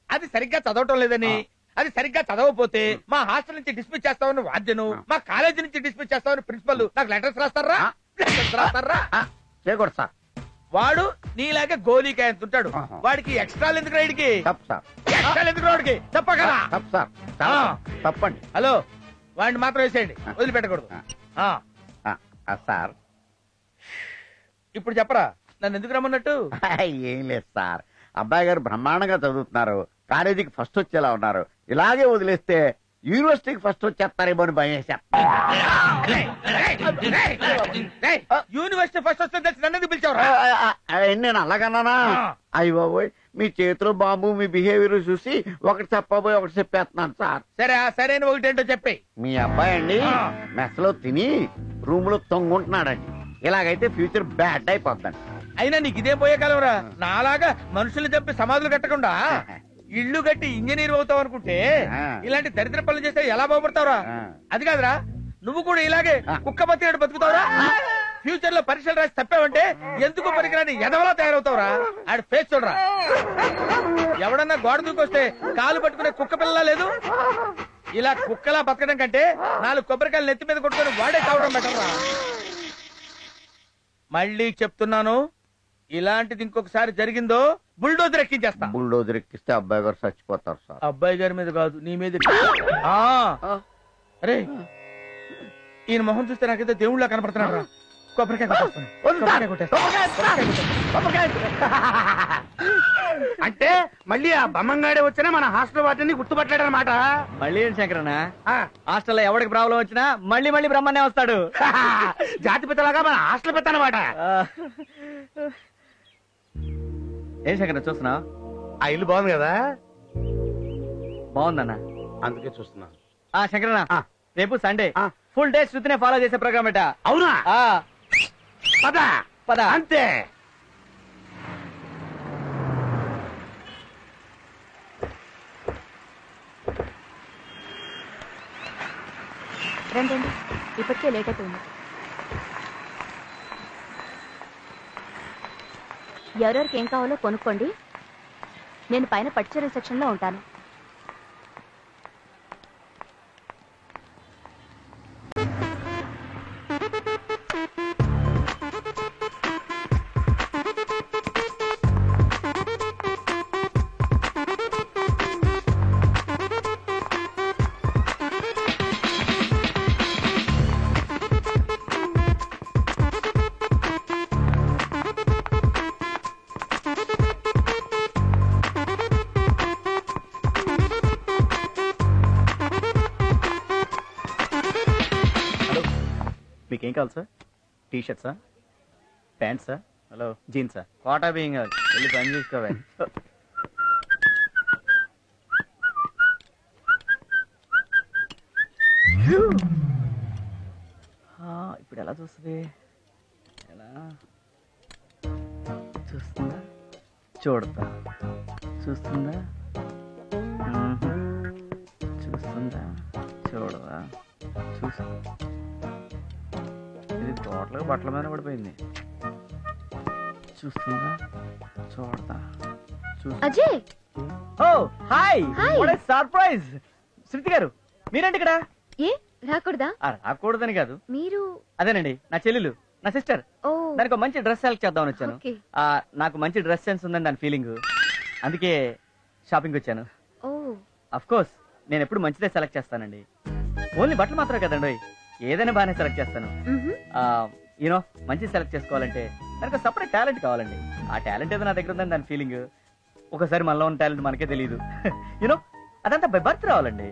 అది సరిగ్గా చదవటం లేదని అది సరిగ్గా చదవకపోతే మా హాస్టల్ నుంచి డిస్మిస్ చేస్తామని వాద్యను, మా కాలేజీ నుంచి డిస్మిస్ చేస్తామని ప్రిన్సిపల్ నాకు లెటర్స్ రాస్తారా? చేయకూడదు సార్. వాడు నీలాగే గోలీకాయ ఎంత ఉంటాడు. వాడికి ఎక్స్ట్రా ఎందుకు రైడ్కి? తప్పు సార్. ఎక్స్ట్రా ఎందుకు రోడ్కి? చెప్పగలరా? తప్పు సార్. చాలా తప్పండి. హలో, వాడిని మాత్రం వేసేయండి, వదిలిపెట్టకూడదు. సార్ ఇప్పుడు చెప్పరా నన్ను ఎందుకు రమ్మన్నట్టు? ఏం లేదు సార్, అబ్బాయి గారు బ్రహ్మాండంగా చదువుతున్నారు, కాలేజీకి ఫస్ట్ వచ్చేలా ఉన్నారు. ఇలాగే వదిలేస్తే యూనివర్సిటీకి ఫస్ట్ వచ్చేస్తారేమో అని భయం వేశారు. యూనివర్సిటీ ఫస్ట్ వస్తే తెలిసి నన్ను ఎందుకు పిలిచావురా? నేను అలాగన్నానా? అయ్యి బాబోయ్, మీ చేతిలో బాబు మీ బిహేవియర్ చూసి ఒకటి చెప్పబోయి ఒకటి చెప్పేస్తున్నాను సార్. సరే సరే, ఒకటి ఏంటో చెప్పి. మీ అబ్బాయి అండి మెస్ లో తిని రూమ్ లో తొంగుంటున్నాడండి. ఇలాగైతే ఫ్యూచర్ బ్యాడ్ అయిపోద్దండి. అయినా నీకు ఇదే పోయే కాలంరా. నాలాగా మనుషులు చంపి సమాధులు కట్టకుండా ఇల్లు కట్టి ఇంజనీర్ అవుతావు అనుకుంటే ఇలాంటి దరిద్ర పనులు చేస్తే ఎలా బాగుపడతావురా? అది కాదురా, నువ్వు కూడా ఇలాగే కుక్క బతికేడు బతుకుతావురా? ఫ్యూచర్ లో పరీక్షలు రాసి తప్పావంటే ఎందుకు పనికిరాని ఎదవలా తయారవుతావురా? ఆడ ఫేస్ చూడరా. ఎవడన్నా గోడ దూకొస్తే కాలు పట్టుకునే కుక్క పిల్లలా లేదు. ఇలా కుక్కలా బతకడం కంటే 4 కొబ్బరికాయలు నెత్తి మీద కొట్టుకొని వాడే కావడం బెటర్ రా. మళ్ళీ చెప్తున్నాను, ఇలాంటిది ఇంకొకసారి జరిగిందో బుల్డోజర్ ఎక్కించేస్తా. బుల్డోజర్ ఎక్కిస్తే అబ్బాయి గారు చచ్చిపోతారు సార్. అబ్బాయి గారి మీద కాదు, నీ మీద. అరే, ఈయన మొహం చూస్తే నాకైతే దేవుళ్ళ కనపడుతున్నాడు రా. కొబ్బరికాయ అంటే మళ్ళీ ఆ బమ్మంగాడే వచ్చినా మన హాస్టల్ వాటిని గుర్తుపట్టాడనమాట. మళ్ళీ ఏంటి శంకరన్న, హాస్టల్లో ఎవరికి ప్రాబ్లం వచ్చినా మళ్ళీ మళ్ళీ బ్రహ్మనే వస్తాడు. జాతి పిత్తలాగా మన హాస్టల్ పిత్త అనమాట. ఏం శంకరన్న చూస్తున్నావు? ఆ ఇల్లు బాగుంది కదా? బాగుందన్న, అందుకే చూస్తున్నా. శంకరన్న, రేపు సండే ఫుల్ డే శృతినే ఫాలో చేసే ప్రోగ్రామ్ ఎట. అవునా? పద పద. అంతే. రండి, ఇప్పటికే లేట్ అయిపోయింది. ఎవరెవరికి ఏం కావాలో కొనుక్కోండి. నేను పైన పట్టుచీరల సెక్షన్ లో ఉంటాను. మీకేం కావాలి సార్? టీ షర్ట్సా, ప్యాంట్సా, హలో జీన్సా, కోటా బియ్యం కావాలి. వెళ్ళి పని చూసుకోవాలి. ఇప్పుడు ఎలా చూస్తుంది? ఎలా చూస్తుందా? చూడతా. చూస్తుందా? చూస్తుందా? చూడదా? చూస్తుందా? ఇది టోటల్గా బట్టల మీద పడిపోయింది. చూస్తుందా? చూడతా. అజయ్, ఓ హాయ్, వాట్ ఏ సర్ప్రైజ్. శృతి గారు, మీరేంటి ఇక్కడ? ఏ రాకూడదా? రాకూడదని కాదు, మీరు అదేనండి నా చెల్లెలు, నా సిస్టర్. దానికి ఒక మంచి డ్రెస్ సెలెక్ట్ చేద్దామని వచ్చాను. నాకు మంచి డ్రెస్ సెన్స్ ఉందని దాని ఫీలింగ్, అందుకే షాపింగ్ వచ్చాను. అఫ్ కోర్స్ నేను ఎప్పుడు మంచిదే సెలెక్ట్ చేస్తానండి. ఓన్లీ బట్టలు మాత్రమే కదండి, ఏదైనా బాగానే సెలెక్ట్ చేస్తాను. యూనో మంచి సెలెక్ట్ చేసుకోవాలంటే దానికి సపరేట్ టాలెంట్ కావాలండి. ఆ టాలెంట్ ఏదో నా దగ్గర ఉందని దాని ఫీలింగ్. ఒకసారి మనలో ఉన్న టాలెంట్ మనకే తెలియదు. యూనో అదంతా బై బర్త్ రావాలండి.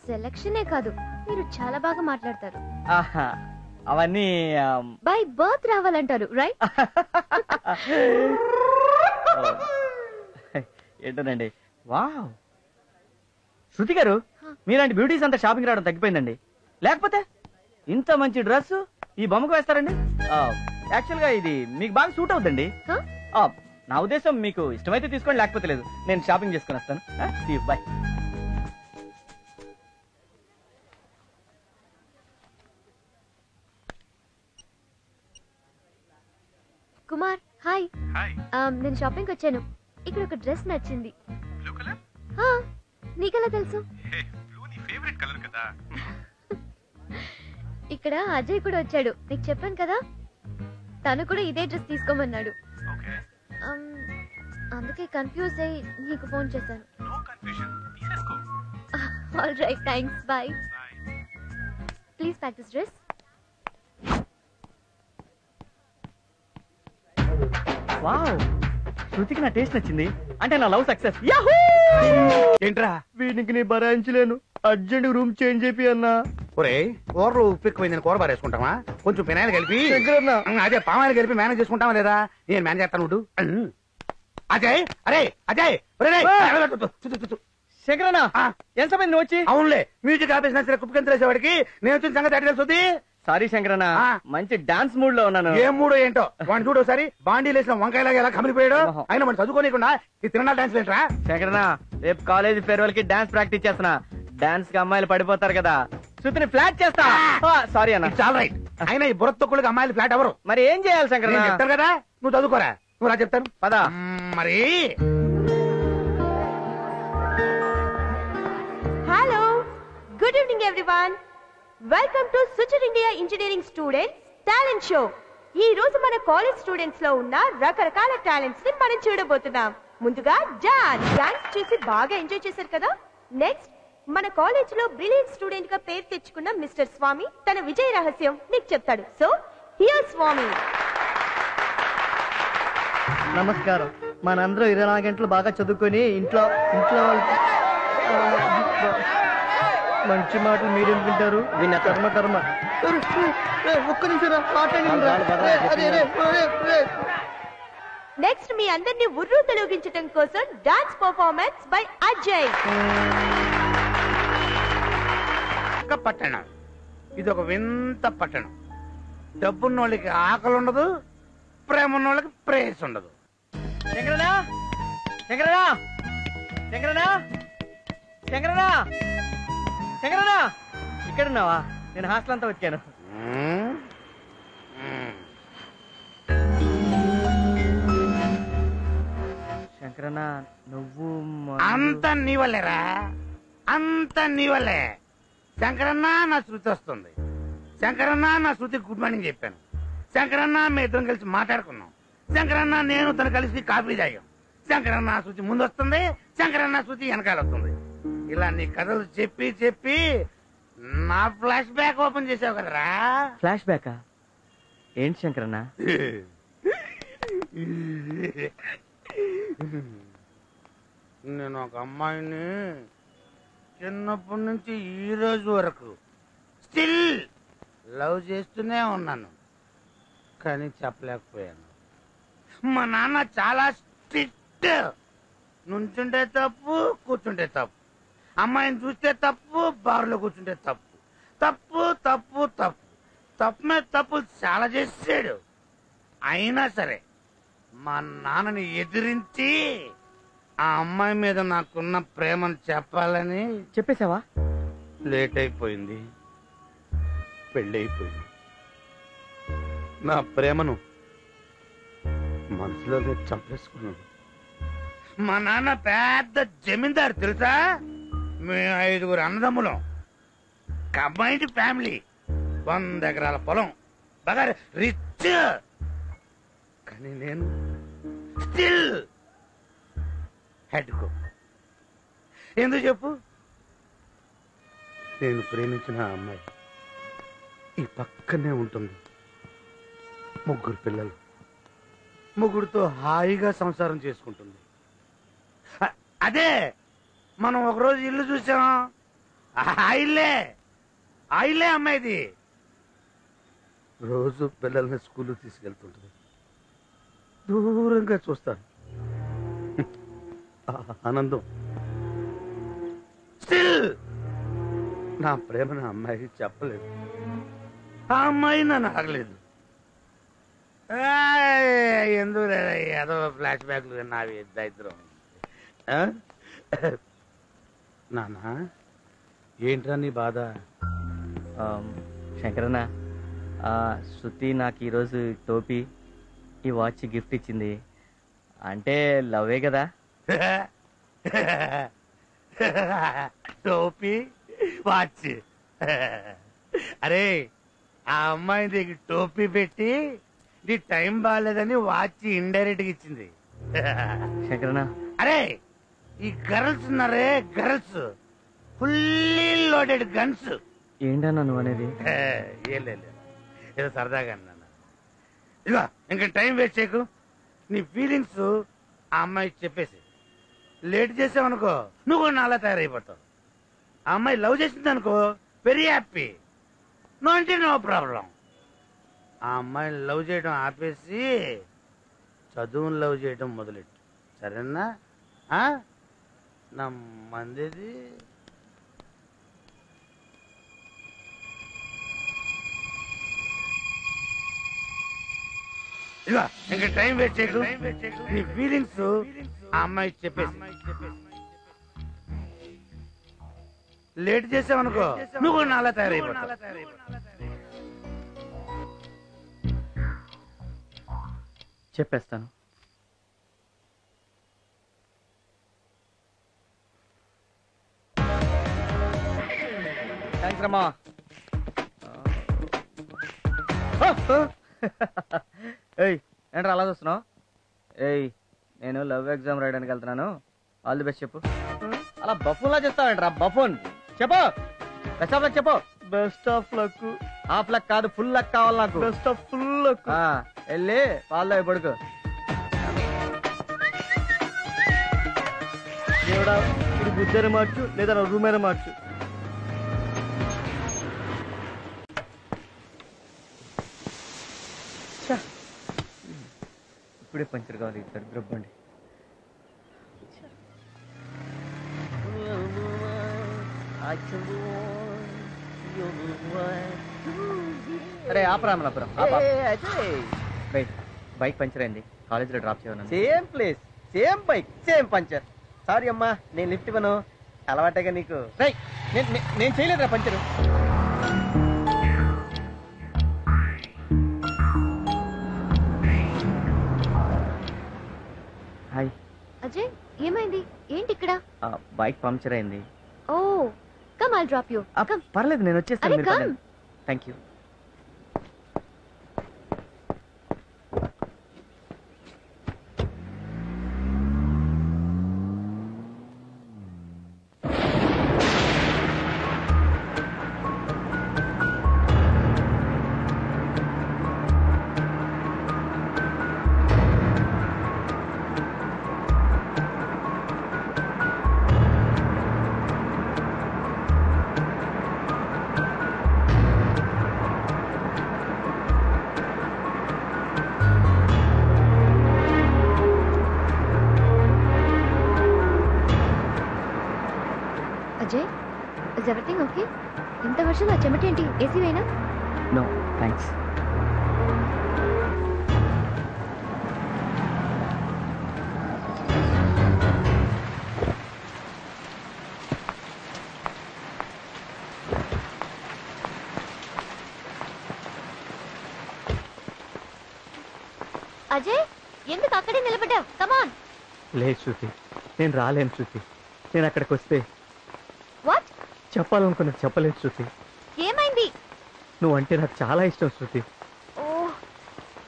సెలక్షనే కాదు, మీరు చాలా బాగా మాట్లాడతారు. అవన్నీ బై బర్త్ రావాలంటారు, రైట్? ఏంటోనండి. వావ్, శృతి గారు, మీలాంటి బ్యూటీస్ అంతా షాపింగ్ రావడం తగ్గిపోయిందండి. లేకపోతే ఇంత మంచి డ్రెస్ ఈ బొమ్మకు వేస్తారండి. యాక్చువల్ గా ఇది మీకు బాగా సూట్ అవుతుందండి. నా ఉద్దేశం మీకు ఇష్టమైతే తీసుకోండి, లేకపోతే లేదు. నేను షాపింగ్ చేసుకుని వస్తాను. బాయ్. కుమార్, హాయ్. నేను షాపింగ్ వచ్చాను. ఇక్కడ ఒక డ్రెస్ నచ్చింది. నీకెలా తెలుసు? బ్లూ నీ ఫేవరెట్ కలర్ కదా. ఇక్కడ అజయ్ కూడా వచ్చాడు, నీకు చెప్పాను కదా. తను కూడా ఇదే డ్రెస్ తీసుకోమన్నాడు. ఓకే, అందుకే కన్ఫ్యూజ్ అయ్యి నీకు ఫోన్ చేశాను. నో కన్ఫ్యూజన్, తీసేసుకో. All right, thanks, bye. Bye. Please pack this dress. Wow, శృతికి నా టేస్ట్ నచ్చింది, అంటే నా లవ్ సక్సెస్. ఏంట్రా వీడికి నీ భరాయించలేను, అర్జెంట్ రూమ్ చేంజ్ చేపి అన్నా. ఒరే కూరలు ఉప్పు ఎక్కువైంది, కూర బారేసుకుంటావా? కొంచెం పినాయిలు కలిపి అదే పామాయిలు కలిపి మేనేజ్ చేసుకుంటావా లేదా? నేను మేనేజ్ చేస్తాను ఉండు. అజయ్, అరే అజయ్, శంకరన్న ఎంతమంది నువ్వు వచ్చి? అవునులే, మ్యూజిక్ ఆఫీస్ నచ్చిన కుప్పకింత వేసేవాడికి నేను వచ్చిన సంగతి అడిగి తెలుస్తుంది. సారీ శంకరన్న, మంచి డాన్స్ మూడ్ లో ఉన్నాను. ఏ మూడో ఏంటో వాడిని చూడు ఒకసారి. బాండీ లేసిన వంకాయలాగా ఎలా కమిలిపోయాడు. అయినా మనం చదువుకోనికుండా ఈ తిరణాలు డాన్స్ ఏంట్రా? శంకరన్న, రేపు కాలేజ్ ఫేర్వెల్ కి డాన్స్ ప్రాక్టీస్ చేస్తున్నా. డాన్స్ కి అమ్మాయిలు పడిపోతారు కదా, శృతిని ఫ్లాట్ చేస్తా. సారీ అన్న. చాలా రైట్. అయినా ఈ బుర్ర తొక్కులకి అమ్మాయిలు ఫ్లాట్ ఎవరు? మరి ఏం చేయాలి శంకరన్న? చెప్తారు కదా, నువ్వు చదువుకోరా. నువ్వు రా చెప్తాను పదా. మరి hello, good evening everyone. Welcome to suchar India engineering students talent show. ఈ రోజు మన కాలేజ్ స్టూడెంట్స్ లో ఉన్న రకరకాల టాలెంట్స్ ని మనం చూడబోతున్నాం. ముందుగా డాన్స్ చూసి బాగా ఎంజాయ్ చేశారు కదా. నెక్స్ట్ మన కాలేజ్ లో బ్రిలియంట్ స్టూడెంట్ గా పేరు తెచ్చుకున్న మిస్టర్ స్వామి తన విజయ రహస్యం నీకు చెప్తాడు. సో హియర్ స్వామి. నమస్కారం. మనందరం 24 గంటలు బాగా చదువుకొని ఇంట్లో మంచి మాటలు మీరేం వింటారు? కర్మ కర్మ. ఒక్క నిమిషం నెక్స్ట్ మీ అందరినీ ఉర్రు తొలగించడం కోసం డాన్స్ పర్ఫార్మెన్స్ బై అజయ్. పట్టణం ఇది ఒక వింత పట్టణం. డబ్బున్నోళ్ళకి ఆకలి ఉండదు, ప్రేమ ఉన్నోళ్ళకి ప్రేస్ ఉండదు. శంకరనా, శంకరనా, శంకరనా, శంకరనా, శంకరనా, ఇక్కడున్నావా? నేను హాస్టల్ అంతా వచ్చాను. శంకరనా, నువ్వు అంత నీ వల్లేరా, అంత నీ వల్లే. శంకరన్న నా శృతి వస్తుంది. శంకరన్న నా శృతి గుడ్ మార్నింగ్ చెప్పాను. శంకరన్న మీ ఇద్దరం కలిసి మాట్లాడుకున్నాం. శంకరన్న నేను తను కలిసి కాఫీ తాగాం. శంకరన్న శృతి ముందు వస్తుంది, శంకరన్న శృతి వెనకాల వస్తుంది. ఇలా నీ కథలు చెప్పి చెప్పి నా ఫ్లాష్ బ్యాక్ ఓపెన్ చేసావు కదరా. ఫ్లాష్ బ్యాకా? ఏంటి శంకరన్న? నేను ఒక అమ్మాయిని చిన్నప్పటి నుంచి ఈ రోజు వరకు స్టిల్ లవ్ చేస్తూనే ఉన్నాను, కానీ చెప్పలేకపోయాను. మా నాన్న చాలా స్ట్రిక్ట్. నుంచుంటే తప్పు, కూర్చుంటే తప్పు. అమ్మాయిని చూస్తే తప్పు, బార్లో కూర్చుంటే తప్పు. తప్పు తప్పు తప్పు తప్పు మీద తప్పు చాలా చేసాడు. అయినా సరే మా నాన్నని ఎదిరించి ఆ అమ్మాయి మీద నాకున్న ప్రేమను చెప్పాలని చెప్పేశావా? లేట్ అయిపోయింది, పెళ్ళైపోయింది. నా ప్రేమను మనసులోనే చంపేసుకున్నాను. మా నాన్న పెద్ద జమీందారు తెలుసా. మేము 5 అన్నదమ్ములం, కంబైన్డ్ ఫ్యామిలీ, 100 ఎకరాల పొలం, బాగా రిచ్. కానీ నేను స్టిల్ హెడ్ కుక్. ఎందుకు చెప్పు? నేను ప్రేమించిన ఆ అమ్మాయి ఈ పక్కనే ఉంటుంది. 3 పిల్లలు, 3తో హాయిగా సంసారం చేసుకుంటుంది. అదే మనం ఒకరోజు ఇల్లు చూసాం, ఆ ఇల్లే అమ్మాయిది. రోజు పిల్లల్ని స్కూల్కి తీసుకెళ్తుంటుంది. దూరంగా చూస్తాను, ఆనందం. స్టిల్ నా ప్రేమను అమ్మాయికి చెప్పలేదు. ఆ అమ్మాయి నన్ను అడగలేదు. ఎందుకు ఏదో ఫ్లాష్ బ్యాక్లు నావి దరిద్రం. నాన్న ఏంట్రా నీ బాధ? శంకరన్న, శృతి నాకు ఈరోజు టోపీ, ఈ వాచ్ గిఫ్ట్ ఇచ్చింది. అంటే లవ్వే కదా? టోపీ వాచ్. అరే ఆ అమ్మాయి దగ్గర టోపీ పెట్టి నీ టైం బాగాలేదని వాచ్ ఇండైరెక్ట్ గా ఇచ్చింది. శంకరనా అరే ఈ గర్ల్స్ ఉన్నారే గర్ల్స్ ఫుల్లీ లోడెడ్ గన్స్. ఏంటన్నా నువ్వు అనేది? ఏం లేదు ఏదో సరదాగా అన్నా. ఇదిగో ఇంకా టైం వేస్ట్ చేయకు. నీ ఫీలింగ్స్ ఆ అమ్మాయికి చెప్పేసి లేట్ చేసావనుకో నువ్వు కూడా నాలా తయారైపోతావు. ఆ అమ్మాయి లవ్ చేసింది అనుకో వెరీ హ్యాపీ, నో అంటే నో ప్రాబ్లం. ఆ అమ్మాయిని లవ్ చేయడం ఆపేసి చదువుని లవ్ చేయడం మొదలెట్టు, సరేనా? నా మందిది ఇదిగో ఇంకా టైం వేస్ట్ చేయకు. నీ ఫీలింగ్స్ ఆ అమ్మాయికి చెప్పేసి లేట్ చేసావనుకో నువ్వు కూడా నాలా తయారైపోతావు. చెప్పేస్తాను. థ్యాంక్స్ రమ్మా. ఏయ్ ఏంట్రా అలా చూస్తున్నావు? ఏయ్ నేను లవ్ ఎగ్జామ్ రాయడానికి వెళ్తున్నాను, ఆల్ ది బెస్ట్ చెప్పు. అలా బఫూన్లా చేస్తావేంట్రా? బఫూన్ చెప్పు. బెస్ట్ ఆఫ్ లక్ చెప్పు. Best of luck. Half luck కాదు, ఫుల్ లక్ కావాలి నాకు. Best of full luck. వెళ్ళి పాల్లో పడుకో. దేవుడా ఇది బుద్ధైన మార్చు లేదా నా రూమైనా మార్చు. ఇప్పుడే పంచర్ కావాలి దరిద్రబ్బండి. అరే ఆపరామలాపురం బైక్ పంచర్ అయింది, కాలేజీలో డ్రాప్ చేయను. Same place same bike same puncture. Sorry అమ్మా నేను లిఫ్ట్ ఇవ్వను, అలవాటేగా నీకు. నేను చేయలేదురా పంచరు. హాయ్ అజయ్, ఏమైంది? ఏంటి ఇక్కడ? బైక్ పంక్చర్ అయింది. Oh come I'll drop you. పర్లేదు నేను వచ్చేస్తాను. Thank you. Ajay, is everything okay? ఇంత వర్షం ఆ చెమటేంటి? ఏసీ వేనా? No thanks. అజయ్, ఎందుకు అక్కడే నిలబడ్డావు? కమాన్. లేదు శృతి, నేను రాలేను శృతి. నేను అక్కడికి వస్తే వాట్ చెప్పాలనుకున్నది చెప్పలేదు శృతి. ఏమైంది? నువ్వంటే నాకు చాలా ఇష్టం శృతి. ఓ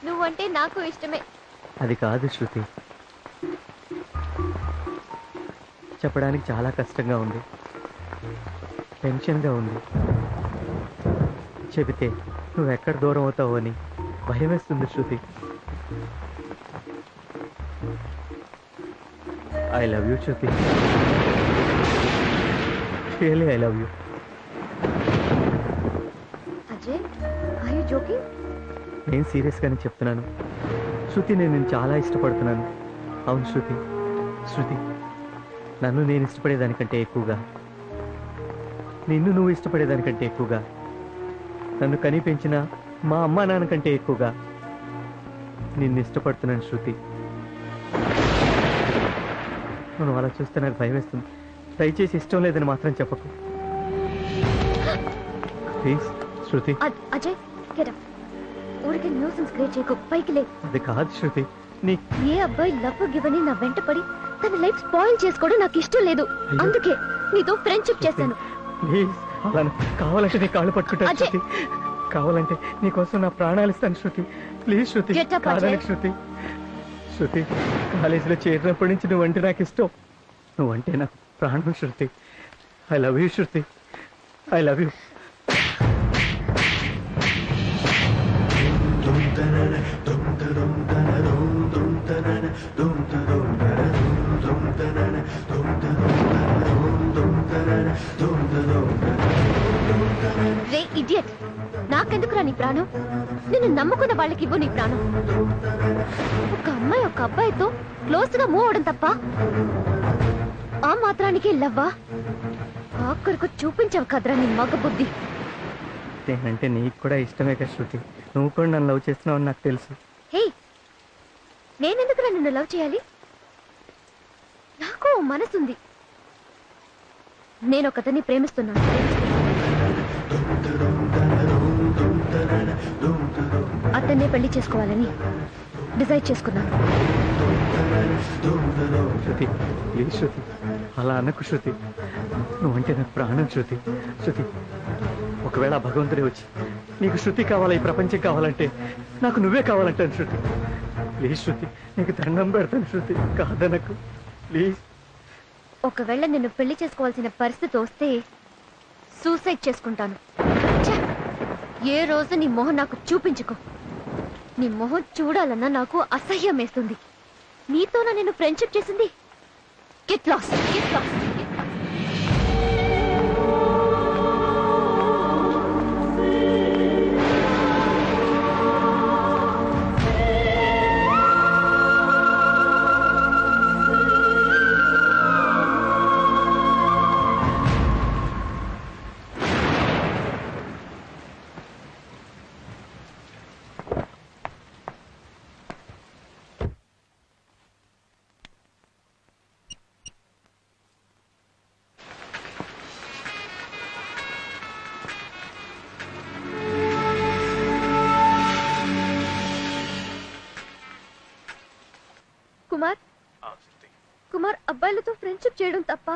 నువ్వంటే నాకు ఇష్టమే. అది కాదు శృతి, చెప్పడానికి చాలా కష్టంగా ఉంది, టెన్షన్గా ఉంది. చెబితే నువ్వెక్కడ దూరం అవుతావు అని భయం వేస్తుంది Shruti. I love you Shruti, really I love you. Ajay, are you joking? నేను సీరియస్గానే చెప్తున్నాను శృతి, నేను నిన్ను చాలా ఇష్టపడుతున్నాను. అవును శృతి. శృతి, నన్ను నేను ఇష్టపడేదానికంటే ఎక్కువగా, నిన్ను నువ్వు ఇష్టపడేదానికంటే ఎక్కువగా, నన్ను కని పెంచిన మా అమ్మా నాన్న కంటే ఎక్కువగా నిన్ను ఇష్టపడుతున్నాను శృతి. నువ్వు అలా చూస్తే నాకు భయం వేస్తుంది. దయచేసి ఇష్టం లేదని మాత్రం చెప్పకు please Shruti. Ajay, get up. ఊరికే న్యూసెన్స్ క్రియేట్ చేయకు, పైకి లే. అది కాదు శృతి. నీ ఏ అబ్బాయి లవ్ గివని నా వెంట పడి తన లైఫ్ స్పాయిల్ చేసుకోవడం నాకు ఇష్టం లేదు. అందుకే నీతో ఫ్రెండ్షిప్ చేశాను. ప్లీజ్ అలా కావాలంటే నీ కాళ్ళు పట్టుకుంటాను అజయ్. శృతి. కావాలంటే నీకోసం నా ప్రాణాలు ఇస్తాను శృతి. ప్లీజ్ శృతి, Get up, కాదని అజయ్. శృతి. శృతి, కాలేజీలో చేరినప్పటి నుంచి నువ్వంటే నాకు ఇష్టం. నువ్వంటే నాకు ప్రాణం Shruti. I love you Shruti, I love you. రే ఇడియట్, నాకెందుకురా నీ ప్రాణం? నిన్ను నమ్ముకున్న వాళ్ళకి ఇవ్వు నీ ప్రాణం. ఒక అమ్మాయి ఒక అబ్బాయితో క్లోజ్ గా మూవ్ అవడం తప్ప ఆ మాత్రానికి లవ్వా? ఆఖరికి చూపించావు కదరా నీ మగ బుద్ధి. నేనంటే నీకు కూడా ఇష్టమే కదా శృతి. నువ్వు కూడా నన్ను లవ్ చేస్తున్నావు నాకు తెలుసు. హే, నేనెందుకురా నిన్ను లవ్ చేయాలి? నాకు ఓ మనసుంది. నేను ఒకతన్ని ప్రేమిస్తున్నాను. అతన్నే పెళ్లి చేసుకోవాలని డిసైడ్ చేసుకున్నాను. శృతి, ప్లీజ్ శృతి, అలా అనకు శృతి. నువ్వంటే నాకు ప్రాణం శృతి. శృతి, ఒకవేళ భగవంతుడే వచ్చి నీకు శృతి కావాలా, ఈ ప్రపంచం కావాలంటే నాకు నువ్వే కావాలంటాను శృతి. ప్లీజ్ శృతి, నీకు దండం పెడతాను శృతి, కాదనకు ప్లీజ్. ఒకవేళ నిన్ను పెళ్లి చేసుకోవాల్సిన పరిస్థితి వస్తే సూసైడ్ చేసుకుంటాను. ఛ! ఏ రోజు నీ మొహం నాకు చూపించుకో. నీ మొహం చూడాలన్నా నాకు అసహ్యం వేస్తుంది. నీతోనా నేను ఫ్రెండ్షిప్ చేసింది? Get lost, get lost. Kumar, Kumar, అబ్బాయిలతో ఫ్రెండ్షిప్ చేయడం తప్ప?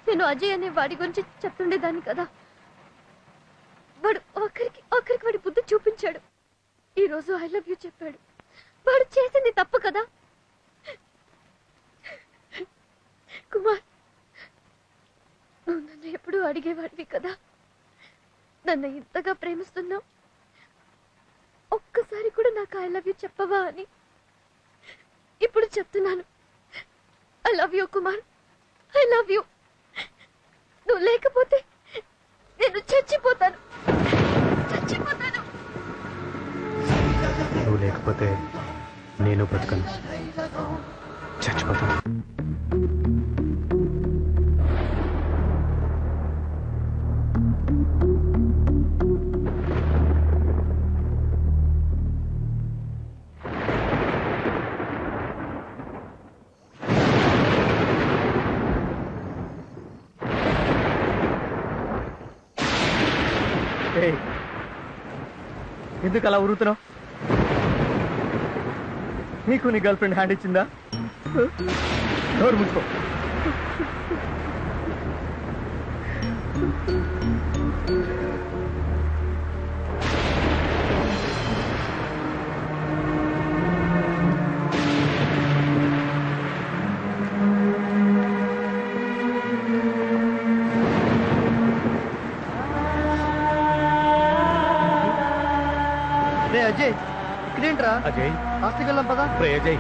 నేను అజయ్ అనే వాడి గురించి చెప్తుండేదాన్ని కదా. వాడు ఆఖరికి వాడి బుద్ధి చూపించాడు. ఈ రోజు ఐ లవ్ యూ చెప్పాడు. వాడు చేసింది తప్పు కదా. కుమార్, నువ్వు నన్ను ఎప్పుడూ అడిగేవాడివి కదా, నన్ను ఇంతగా ప్రేమిస్తున్నావు, ఒక్కసారి కూడా నాకు ఐ లవ్ యూ చెప్పవా అని. ఇప్పుడు చెప్తున్నాను. I love you Kumar, I love you. నువ్వు లేకపోతే నేను చచ్చిపోతాను, చచ్చిపోతాను. నువ్వు లేకపోతే నేను బతకను, చచ్చిపోతాను. ఎందుకు అలా ఉరుతున్నావు? నీకు నీ గర్ల్ ఫ్రెండ్ హ్యాండ్ ఇచ్చిందా? డోర్ మూసుకో. అజయ్, ఇక్కడేంట్రా? అజయ్, హాస్టల్కి వెళ్దాం పదా. అజయ్,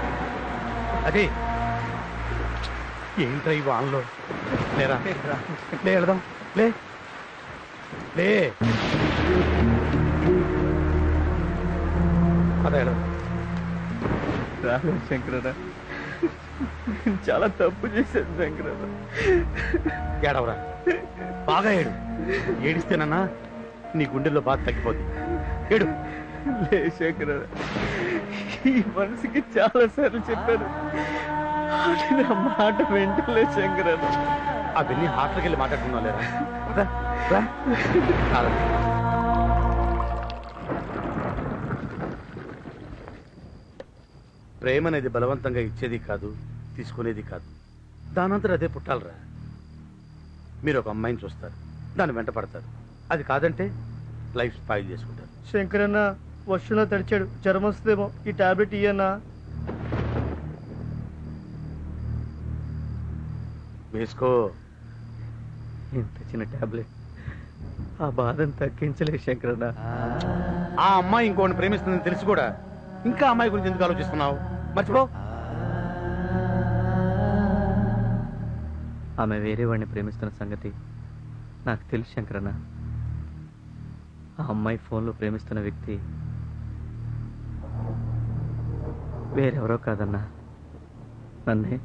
అజయ్, ఏంట్రా ఈ వాన్లో? లేరా, లే వెళదాం, లే లే అదే శంకరన్న, చాలా తప్పు చేశాను శంకరన్న. ఏడవరా, బాగా ఏడు. ఏడిస్తేనన్నా నీ గుండెల్లో బాధ తగ్గిపోద్ది. ఏడు. లే శంకరన్న, ఈ మనసుకి చాలా సార్లు చెప్పాను, నా మాట వెంటలే శంకరన్న. అవన్నీ హాస్టల్కి వెళ్ళి మాట్లాడుకున్నావు లేరా? ప్రేమ అనేది బలవంతంగా ఇచ్చేది కాదు, తీసుకునేది కాదు. దానంతరం అదే పుట్టాలరా. మీరు ఒక అమ్మాయిని చూస్తారు, దాన్ని వెంట పడతారు. అది కాదంటే లైఫ్ స్పాయిల్ చేసుకుంటారు. శంకరన్న వర్షంలో తడిచాడు, జ్వరం వస్తుందేమో, ఈ టాబ్లెట్ ఇయ్యన్నా. వేసుకో. ఇంత చిన్న టాబ్లెట్ ఆ బాధను తగ్గించలేదు శంకరన్న. ఆ అమ్మాయి ఇంకోటి ప్రేమిస్తుందని తెలిసి కూడా ఇంకా అమ్మాయి గురించి ఎందుకు ఆలోచిస్తున్నావు? మర్చిపో. ఆమె వేరే వాడిని ప్రేమిస్తున్న సంగతి నాకు తెలుసు శంకరన్న. ఆ అమ్మాయి ఫోన్లో ప్రేమిస్తున్న వ్యక్తి వేరెవరో కాదన్నా, నన్నే.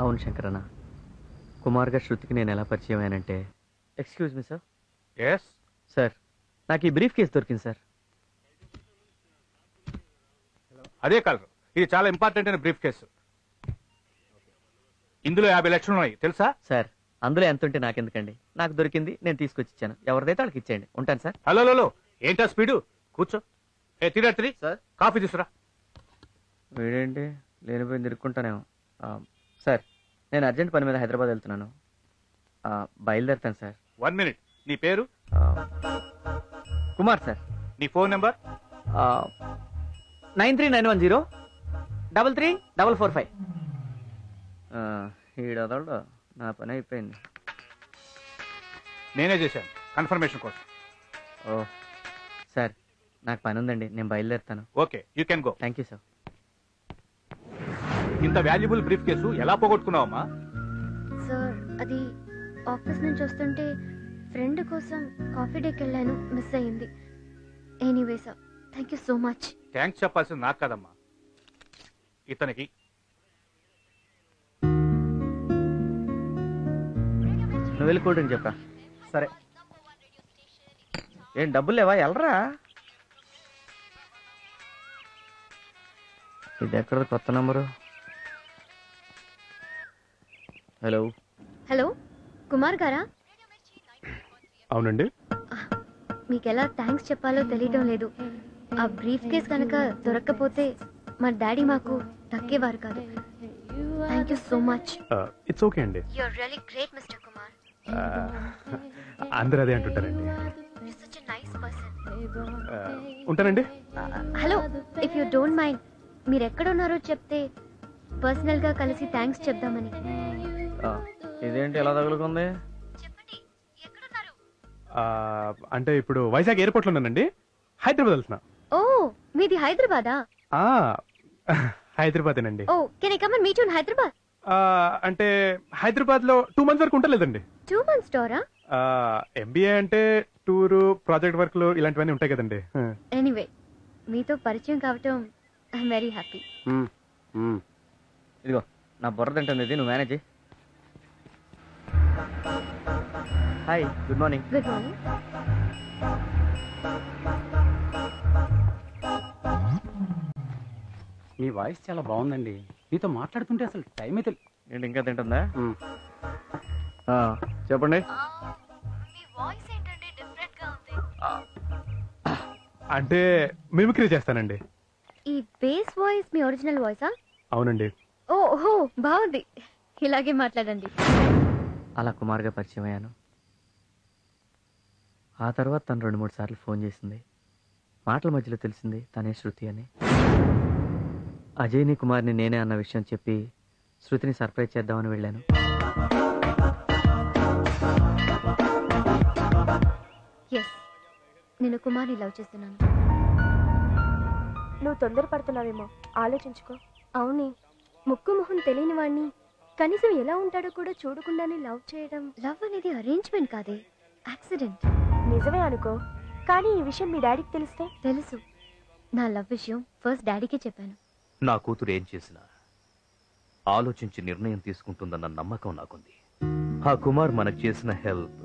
అవును శంకరన్న, కుమార్గా శృతికి నేను ఎలా పరిచయం అయ్యానంటే... excuse me sir. Yes sir, నాకు ఈ బ్రీఫ్ కేసు దొరికింది సార్. అదే కలర్, ఇది చాలా ఇంపార్టెంట్ అయిన బ్రీఫ్ కేసు. ఇందులో 50 లక్షలు ఉన్నాయి తెలుసా? సార్, అందులో ఎంత ఉంటే నాకెందుకండి, నాకు దొరికింది, నేను తీసుకొచ్చి ఇచ్చాను. ఎవరిదైతే వాళ్ళకి ఇచ్చేయండి. ఉంటాను సార్. హలో, ఏంటా స్పీడు? కూర్చో. ఏ తిరిగి సార్, కాఫీ తీసుకురా. వీడేంటి లేనిపోయింది ఇరుక్కుంటానేమో. సార్, నేను అర్జెంట్ పని మీద హైదరాబాద్ వెళ్తున్నాను, బయలుదేరుతాను సార్. 1 మినిట్. నీ పేరు? కుమార్ సార్. నీ ఫోన్ నెంబర్? 9391033445. ఈడోదోడు నా పని అయిపోయింది. నేనే చేశాను కన్ఫర్మేషన్ కోసం. ఓ సార్, నాకు పని ఉందండి, నేను బయలుదేరుతాను. Okay, you can go. Thank you sir. ఇంత వాల్యుబుల్ బ్రీఫ్ కేసు ఎలా పోగొట్టుకున్నావమ్మా? సార్, అది ఆఫీస్ నుంచి వస్తుంటే ఫ్రెండ్ కోసం కాఫీ డేకి వెళ్ళాను, మిస్ అయ్యింది. Anyway sir, thank you so much. Thanks చెప్పాల్సింది నాకు కదమ్మా, ఇతనికి. నువ్వు వెళ్ళి కూల్ డ్రింక్ చెప్పా. సరే. ఏం డబ్బులు లేవా? వెళ్ళరా. ఇది ఎక్కడ కొత్త నంబరు? హలో. హలో, కుమార్ గారా? అవునండి. మీకు ఎలా థ్యాంక్స్ చెప్పాలో తెలియటం లేదు. ఆ బ్రీఫ్ కేస్ కనుక దొరక్కపోతే మా డాడీ మాకు దక్కేవారు కాదు. Thank you so much. It's okay అండి. You are really great mister Kumar. అందరూ అదే అంటుంటారండి. You are such a nice person. ఉంటానండి. Hello, if you don't mind, మీరు ఎక్కడ ఉన్నారో చెప్తే పర్సనల్ గా కలిసి థ్యాంక్స్ చెప్దామని. ఇదేంటి ఎలా తగులుకుంది? చెప్పండి, ఎక్కడున్నారు? అంటే ఇప్పుడు వైజాగ్ ఎయిర్పోర్ట్ లో ఉన్నానండి, హైదరాబాద్ వెళ్తున్నా. ఓ, మీది హైదరాబాదా? హైదరాబాదేనండి. Oh, can I come and meet you in Hyderabad? అంటే హైదరాబాద్ లో 2 months వరకు ఉంటలేదండి. 2 months టూరా? ఎంబీఏ అంటే టూరు, ప్రాజెక్ట్ వర్క్లు ఇలాంటివన్నీ ఉంటాయి కదండి. ఎనీవే, మీతో పరిచయం కావటం ఐఎమ్ వెరీ హ్యాపీ. ఇదిగో నా బుర్ర తింటుంది, ఇది నువ్వు manage. Hi, good morning. Good morning. మీ వాయిస్ చాలా బాగుందండి. మీతో మాట్లాడుతుంటే అసలు టైం అయితే ఏంటి ఇంకా తింటుందా? చెప్పండి. మీ వాయిస్ ఏంటంటే డిఫరెంట్ గా ఉంది. అంటే మిమిక్రీ చేస్తానండి. ఈ బేస్ వాయిస్ మీ ఒరిజినల్ వాయిసా? అవునండి. ఓహో, బాగుంది, ఇలాగే మాట్లాడండి. అలా కుమార్గా పరిచయం అయ్యాను. ఆ తర్వాత తను 2-3 సార్లు ఫోన్ చేసింది. మాటల మధ్యలో తెలిసింది తనే శృతి అని. అజయ్ని కుమార్ని నేనే అన్న విషయం చెప్పి శృతిని సర్ప్రైజ్ చేద్దామని వెళ్ళాను. ఎస్, నేను కుమార్ని లవ్ చేస్తున్నాను. నువ్వు తొందరపడుతున్నావేమో, ఆలోచించుకో. అవునే, ముక్కు మొహం తెలియని వాణ్ణి కనీసం ఎలా ఉంటాడో కూడా చూడకుండానే లవ్ చేయడం. లవ్ అనేది అరేంజ్మెంట్ కాదే, యాక్సిడెంట్. నిజమే అనుకో, కానీ ఈ విషయం మీ డాడీకి తెలిస్తే? తెలుసు. నా లవ్ విషయం ఫస్ట్ డాడీకే చెప్పాను. నా కూతురు ఏం చేసినా ఆలోచించి నిర్ణయం తీసుకుంటుందన్న నమ్మకం నాకుంది. ఆ కుమార్ మనకు చేసిన హెల్ప్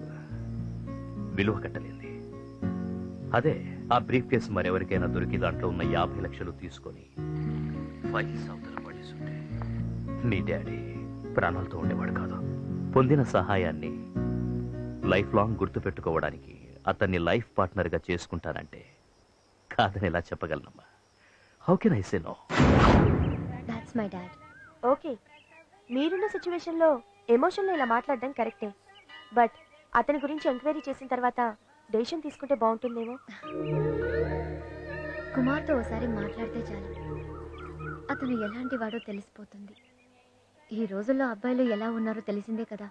విలువ కట్టలేంది. అదే ఆ బ్రీఫ్ కేసు మరెవరికైనా దొరికి దాంట్లో ఉన్న 50 లక్షలు తీసుకొని ఫైల్స్ అవతల పడేసుంటే నీ డాడీ ప్రాణాలతో ఉండేవాడు కాదు. పొందిన సహాయాన్ని లైఫ్ లాంగ్ గుర్తుపెట్టుకోవడానికి అతన్ని లైఫ్ పార్ట్నర్గా చేసుకుంటానంటే కాదని ఎలా చెప్పగలనమ్మా? How can I say no? That's my dad. Okay, మీరున్న సిచ్యువేషన్ లో ఎమోషన్ లో ఇలా మాట్లాడడం కరెక్టే, బట్ అతని గురించి ఎంక్వైరీ చేసిన తర్వాత డెసిషన్ తీసుకుంటే బాగుంటుందేమో. కుమార్తో ఒకసారి మాట్లాడితే చాలు, అతను ఎలాంటి వాడో తెలిసిపోతుంది. ఈ రోజుల్లో అబ్బాయిలు ఎలా ఉన్నారో తెలిసిందే కదా.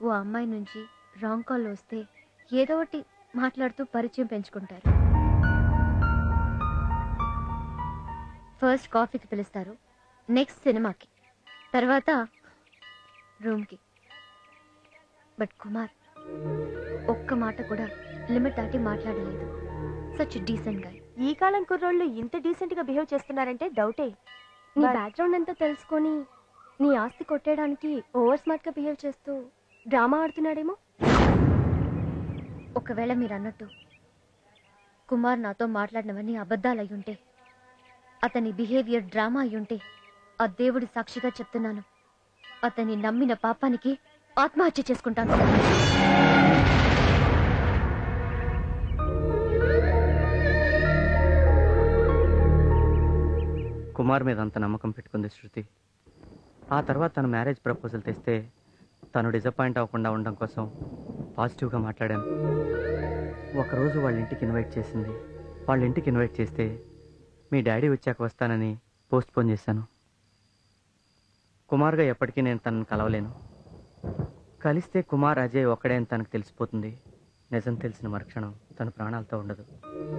ఓ అమ్మాయి నుంచి రాంగ్ కాల్ వస్తే ఏదో ఒకటి మాట్లాడుతూ పరిచయం పెంచుకుంటారు. ఫస్ట్ కాఫీకి పిలుస్తారు, నెక్స్ట్ సినిమాకి, తర్వాత రూమ్కి. బట్ కుమార్ ఒక్క మాట కూడా లిమిట్ దాటి మాట్లాడలేదు. Such decent guy. ఈ కాలం కుర్రోళ్ళు ఇంత డీసెంట్ గా బిహేవ్ చేస్తున్నారంటే డౌటే. నీ బ్యాక్గ్రౌండ్ అంతా తెలుసుకొని నీ ఆస్తి కొట్టేయడానికి ఓవర్ స్మార్ట్ గా బిహేవ్ చేస్తూ డ్రామా ఆడుతున్నాడేమో. ఒకవేళ మీరు అన్నట్టు కుమార్ నాతో మాట్లాడినవన్నీ అబద్ధాలయ్యుంటే, అతని బిహేవియర్ డ్రామా అయ్యుంటే, ఆ దేవుడి సాక్షిగా చెప్తున్నాను, అతన్ని నమ్మిన పాపానికి ఆత్మహత్య చేసుకుంటాను. కుమార్ మీద అంత నమ్మకం పెట్టుకుంది శృతి. ఆ తర్వాత తను మ్యారేజ్ ప్రపోజల్ తెస్తే తను డిసప్పాయింట్ అవ్వకుండా ఉండడం కోసం పాజిటివ్గా మాట్లాడాను. ఒకరోజు వాళ్ళ ఇంటికి ఇన్వైట్ చేసింది. వాళ్ళ ఇంటికి ఇన్వైట్ చేస్తే మీ డాడీ వచ్చాక వస్తానని పోస్ట్పోన్ చేశాను. కుమార్గా ఎప్పటికీ నేను తనను కలవలేను. కలిస్తే కుమార్ అజయ్ ఒక్కడే అని తనకు తెలిసిపోతుంది. నిజం తెలిసిన మరుక్షణం తన ప్రాణాలతో ఉండదు.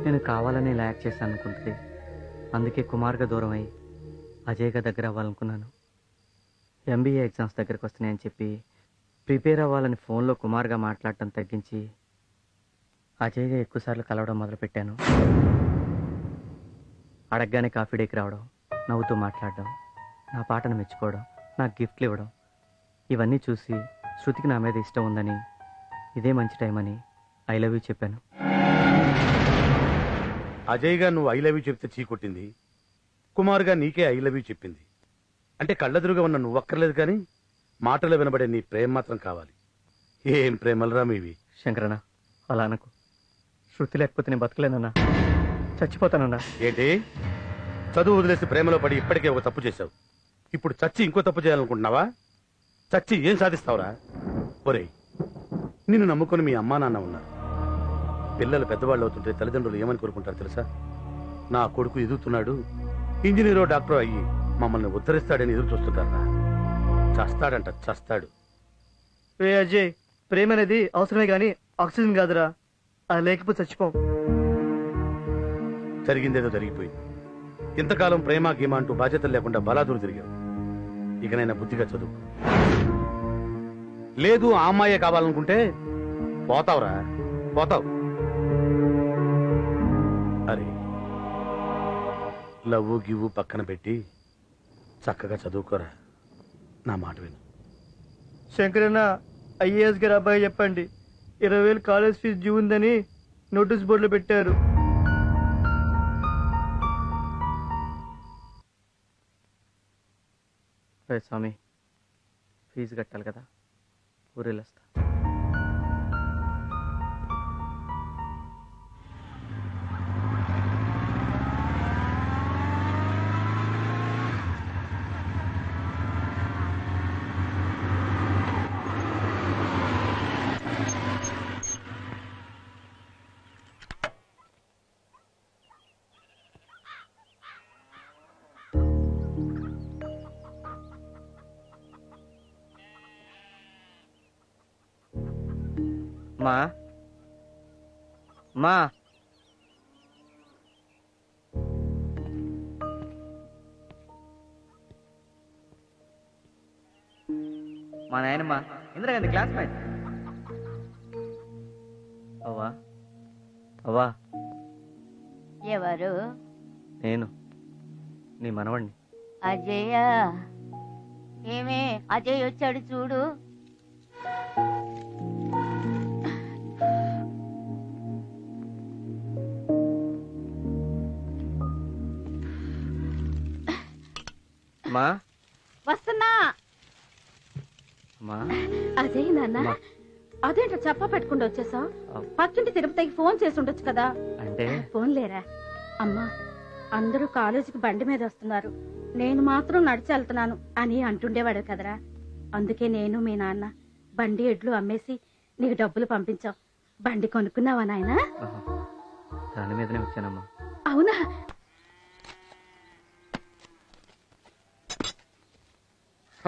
నేను కావాలని ఇలా యాక్ట్ చేశాను అనుకుంటుంది. అందుకే కుమార్గా దూరం అయ్యి అజయ్గా దగ్గర అవ్వాలనుకున్నాను. ఎంబీఏ ఎగ్జామ్స్ దగ్గరికి వస్తున్నాయని చెప్పి ప్రిపేర్ అవ్వాలని ఫోన్లో కుమార్గా మాట్లాడటం తగ్గించి అజయ్గా ఎక్కువసార్లు కలవడం మొదలుపెట్టాను. అడగగానే కాఫీ డేకి రావడం, నవ్వుతూ మాట్లాడడం, నా పాటను మెచ్చుకోవడం, నాకు గిఫ్ట్లు ఇవ్వడం, ఇవన్నీ చూసి శృతికి నా మీద ఇష్టం ఉందని, ఇదే మంచి టైం అని ఐ లవ్ యూ చెప్పాను. అజయ్గా నువ్వు ఐ లవ్ యూ చెప్తే చీకొట్టింది, కుమార్గా నీకే ఐ లవ్ యూ చెప్పింది. అంటే కళ్ళెదురుగా ఉన్న నువ్వు అక్కర్లేదు, కానీ మాటలు వినబడే నీ ప్రేమ మాత్రం కావాలి. ఏం ప్రేమలరా మీవి. శంకరన్న, అలా అనకు. శృతి లేకపోతే నేను బతకలేనన్నా, చచ్చిపోతానన్నా. ఏంటి, చదువు వదిలేసి ప్రేమలో పడి ఇప్పటికే ఒక తప్పు చేశావు. ఇప్పుడు చచ్చి ఇంకో తప్పు చేయాలనుకుంటున్నావా? చచ్చి ఏం సాధిస్తావురా? ఒరేయ్, నిన్ను నమ్ముకుని మీ అమ్మా నాన్న ఉన్నారు. పిల్లలు పెద్దవాళ్ళు అవుతుంటే తల్లిదండ్రులు ఏమని కోరుకుంటారు తెలుసా? నా కొడుకు ఎదుగుతున్నాడు, ఇంజనీరో డాక్టరో అయ్యి మమ్మల్ని ఉద్ధరిస్తాడని ఎదురు చూస్తుంటారా? చస్తాడంట, చస్తాడు. రే అజయ్, ప్రేమ అనేది అవసరమే గాని ఆక్సిజన్ కాదురా. అది లేకపోతే చచ్చిపోం. జరిగిందేదో జరిగిపోయింది. ఇంతకాలం ప్రేమ గీమ అంటూ బాధ్యతలు లేకుండా బలాదూరు తిరిగావు. ఇకనైనా బుద్ధిగా చదువు. లేదు ఆ అమ్మాయే కావాలనుకుంటే పోతావురా, పోతావు. అరే, లవ్వు గివ్వు పక్కన పెట్టి చక్కగా చదువుకోరా. నా మాట విను. శంకరన్న, ఐఏఎస్ గారు అబ్బాయి చెప్పండి, 20,000 కాలేజ్ ఫీజు డ్యూ ఉందని నోటీస్ బోర్డులో పెట్టారు. స్వామి, ఫీజు కట్టాలి కదా, ఊరెళ్ళొస్తా. మా మా మా నాయనమ్మా ఇందిరాగాంధీ క్లాస్మేట్. అవ్వా అవ్వా. ఎవరు? నేను, నీ మనవణ్ణి. అజయ్య. ఏమే అజయ్ వచ్చాడు చూడు. మా వస్తున్నా. అజయ్ నాన్న, అదేంటో చెప్ప పెట్టుకుంటూ వచ్చేసా? పక్కింటి తిరుపతికి ఫోన్ చేసి ఉండొచ్చు కదా. అంటే ఫోన్ లేరా? అమ్మా, అందరూ కాలేజీకి బండి మీద వస్తున్నారు, నేను మాత్రం నడిచి వెళ్తున్నాను అని అంటుండేవాడు కదరా. అందుకే నేను మీ నాన్న బండి ఎడ్లు అమ్మేసి నీకు డబ్బులు పంపించాం. బండి కొనుక్కున్నావా నాయనా? దాని మీదనే వచ్చానమ్మా. అవునా?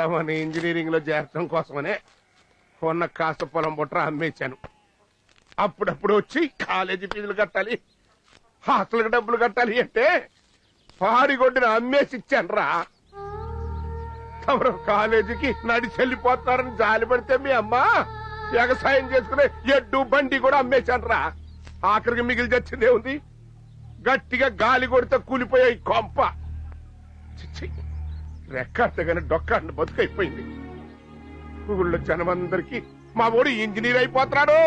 అవన్నీ ఇంజనీరింగ్ లో చేరటం కోసమనే ఉన్న కాస్త పొలం బుట్ర అమ్మేశాను. అప్పుడప్పుడు వచ్చి కాలేజీ ఫీజులు కట్టాలి, హాస్టల్కి డబ్బులు కట్టాలి అంటే పాడిగొడ్డిన అమ్మేసి ఇచ్చాను రా. ఎవరు కాలేజీకి నడిచి వెళ్ళిపోతున్నారని జాలి పడితే మీ అమ్మ వ్యవసాయం చేసుకునే ఎడ్డు బండి కూడా అమ్మేశాను రా. ఆఖరికి మిగిలి తెచ్చిందే ఉంది, గట్టిగా గాలి కొడితే కూలిపోయే ఈ కొంప. రెక్కాడగానే డొక్కాడిని బతుకైపోయింది. ఊళ్ళో జనమందరికి మా ఊడు ఇంజనీర్ అయిపోతున్నాడు,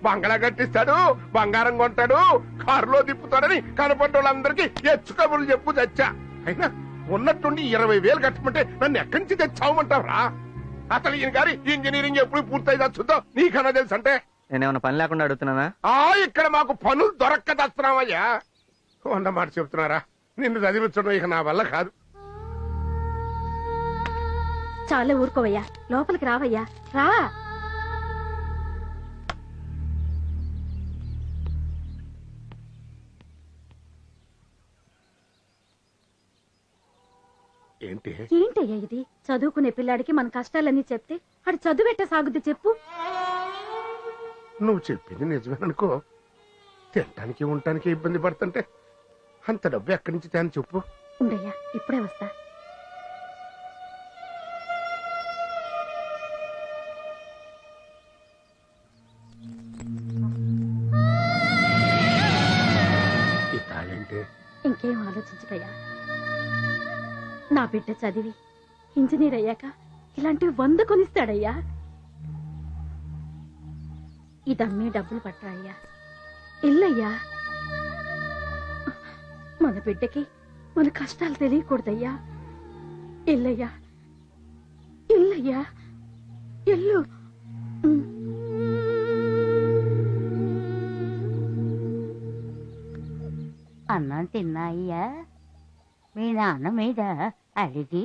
బంగళా కట్టిస్తాడు, బంగారం కొంటాడు, కారులో తిప్పుతాడని కనపడ్డ వాళ్ళందరికీ ఎచ్చు కబుర్లు చెప్పు తెచ్చా. అయినా ఉన్నట్టుండి 20,000 కట్టమంటే నన్ను ఎక్కడి నుంచి తెచ్చావమంటావురా? అసలు ఈయన గారి ఇంజనీరింగ్ ఎప్పుడు పూర్తయిదా చూద్దాం, నీకన్నా తెలుసు అంటే. నేనేమన్నా పని లేకుండా అడుగుతున్నానా? ఇక్కడ మాకు పనులు దొరక్క తెస్తున్నావయ్యా. అన్నమాట చెప్తున్నారా, నిన్ను చదివించడం ఇక నా వల్ల కాదు. చాలే ఊరుకోవయ్యా, లోపలికి రావయ్యా, రా. ఏంటయ్యా ఇది? చదువుకునే పిల్లాడికి మన కష్టాలన్నీ చెప్తే అడు చదువెట్ట సాగుద్ది చెప్పు. నువ్వు చెప్పింది నిజమేననుకో, తినటానికి ఉండటానికి ఇబ్బంది పడుతుంటే అంత డబ్బు ఎక్కడి నుంచి తేని చెప్పు. ఉండయ్యా, ఇప్పుడే వస్తా. ఇంకేం ఆలోచించకయ్యా, నా బిడ్డ చదివి ఇంజనీర్ అయ్యాక ఇలాంటివి 100 కొనిస్తాడయ్యా. ఇదమ్మి డబ్బులు పట్టరా అయ్యా, ఇల్లయ్యా. మన బిడ్డకి మన కష్టాలు తెలియకూడదయ్యా. ఇల్లయ్యా, ఇల్లయ్యా, ఇల్లు. అన్నం తిన్నాయ్యా? మీ నాన్న మీద అడిగి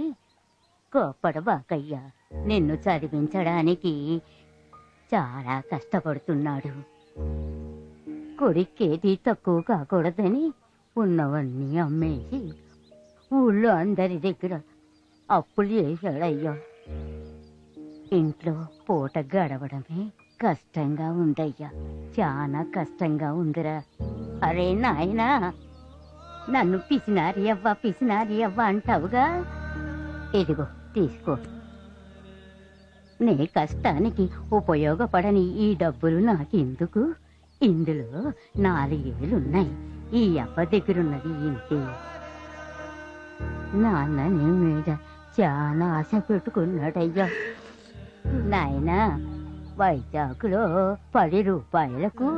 కోప్పడబాకయ్యా. నిన్ను చదివించడానికి చాలా కష్టపడుతున్నాడు. కొడుకేది తక్కువ కాకూడదని ఉన్నవన్నీ అమ్మేసి ఊళ్ళో అందరి దగ్గర అప్పులు చేశాడయ్యా. ఇంట్లో పూట గడవడమే కష్టంగా ఉందయ్యా, చాలా కష్టంగా ఉందిరా. అరే నాయనా, నన్ను పిసినారి అవ్వ అంటావుగా, ఇదిగో తీసుకో. నీ కష్టానికి ఉపయోగపడని ఈ డబ్బులు నాకెందుకు? ఇందులో 4,000 ఈ అవ్వ దగ్గరున్నది ఇంతే. నాన్న నీ మీద చాలా ఆశ పెట్టుకున్నాడయ్యా. నాయనా, వైజాగ్లో 10 రూపాయలకు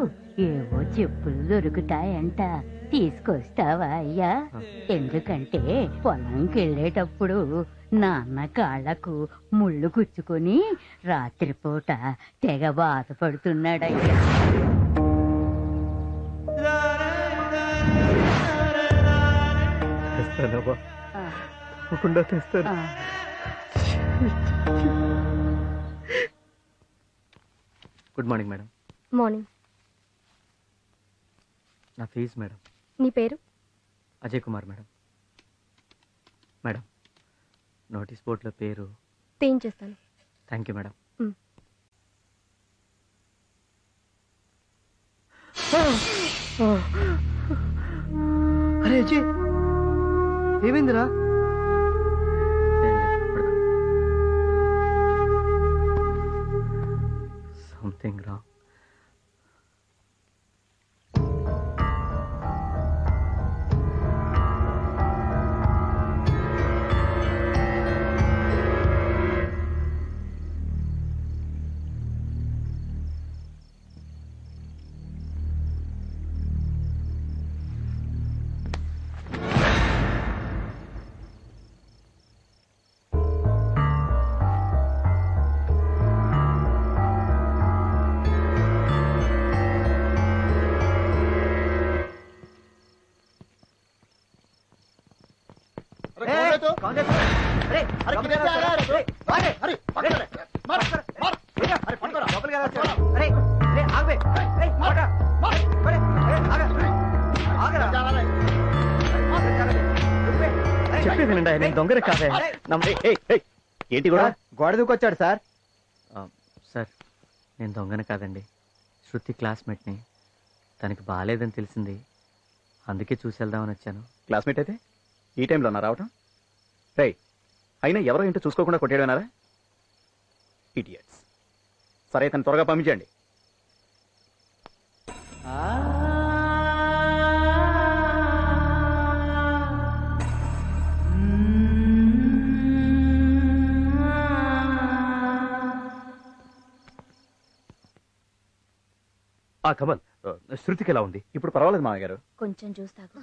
ఏవో చెప్పులు దొరుకుతాయంట, తీసుకొస్తావా అయ్యా? ఎందుకంటే పొలంకి వెళ్ళేటప్పుడు నాన్న కాళ్లకు ముళ్ళు గుచ్చుకొని రాత్రిపూట తెగ బాధపడుతున్నాడయ్యా. Good morning madam. మార్నింగ్. నా ఫీజు మేడం. నీ పేరు? Ajay Kumar madam. Madam, notice బోర్డులో పేరు తీయించేస్తాను. Thank you madam. అరే అజయ్, ఏమైందిరా? Something wrong. చెప్పేది వినండి, నేను దొంగరే కాదే. ఏంటి కూడా గోడ దూకొచ్చాడు సార్. సార్ నేను దొంగని కాదండి, శృతి క్లాస్మేట్ని. తనకి బాగాలేదని తెలిసింది, అందుకే చూసి వెళ్దామని వచ్చాను. క్లాస్మేట్ అయితే ఈ టైంలో ఉన్నా రావటం? రే, అయినా ఎవరో ఏంటో చూసుకోకుండా కొట్టేయడమన్నారా? ఇడియట్స్. సరే, తను త్వరగా పంపించండి. కమల్, శృతికి ఎలా ఉంది? ఇప్పుడు పర్వాలేదు మామయ్య గారు. కొంచెం జ్యూస్ తాగు.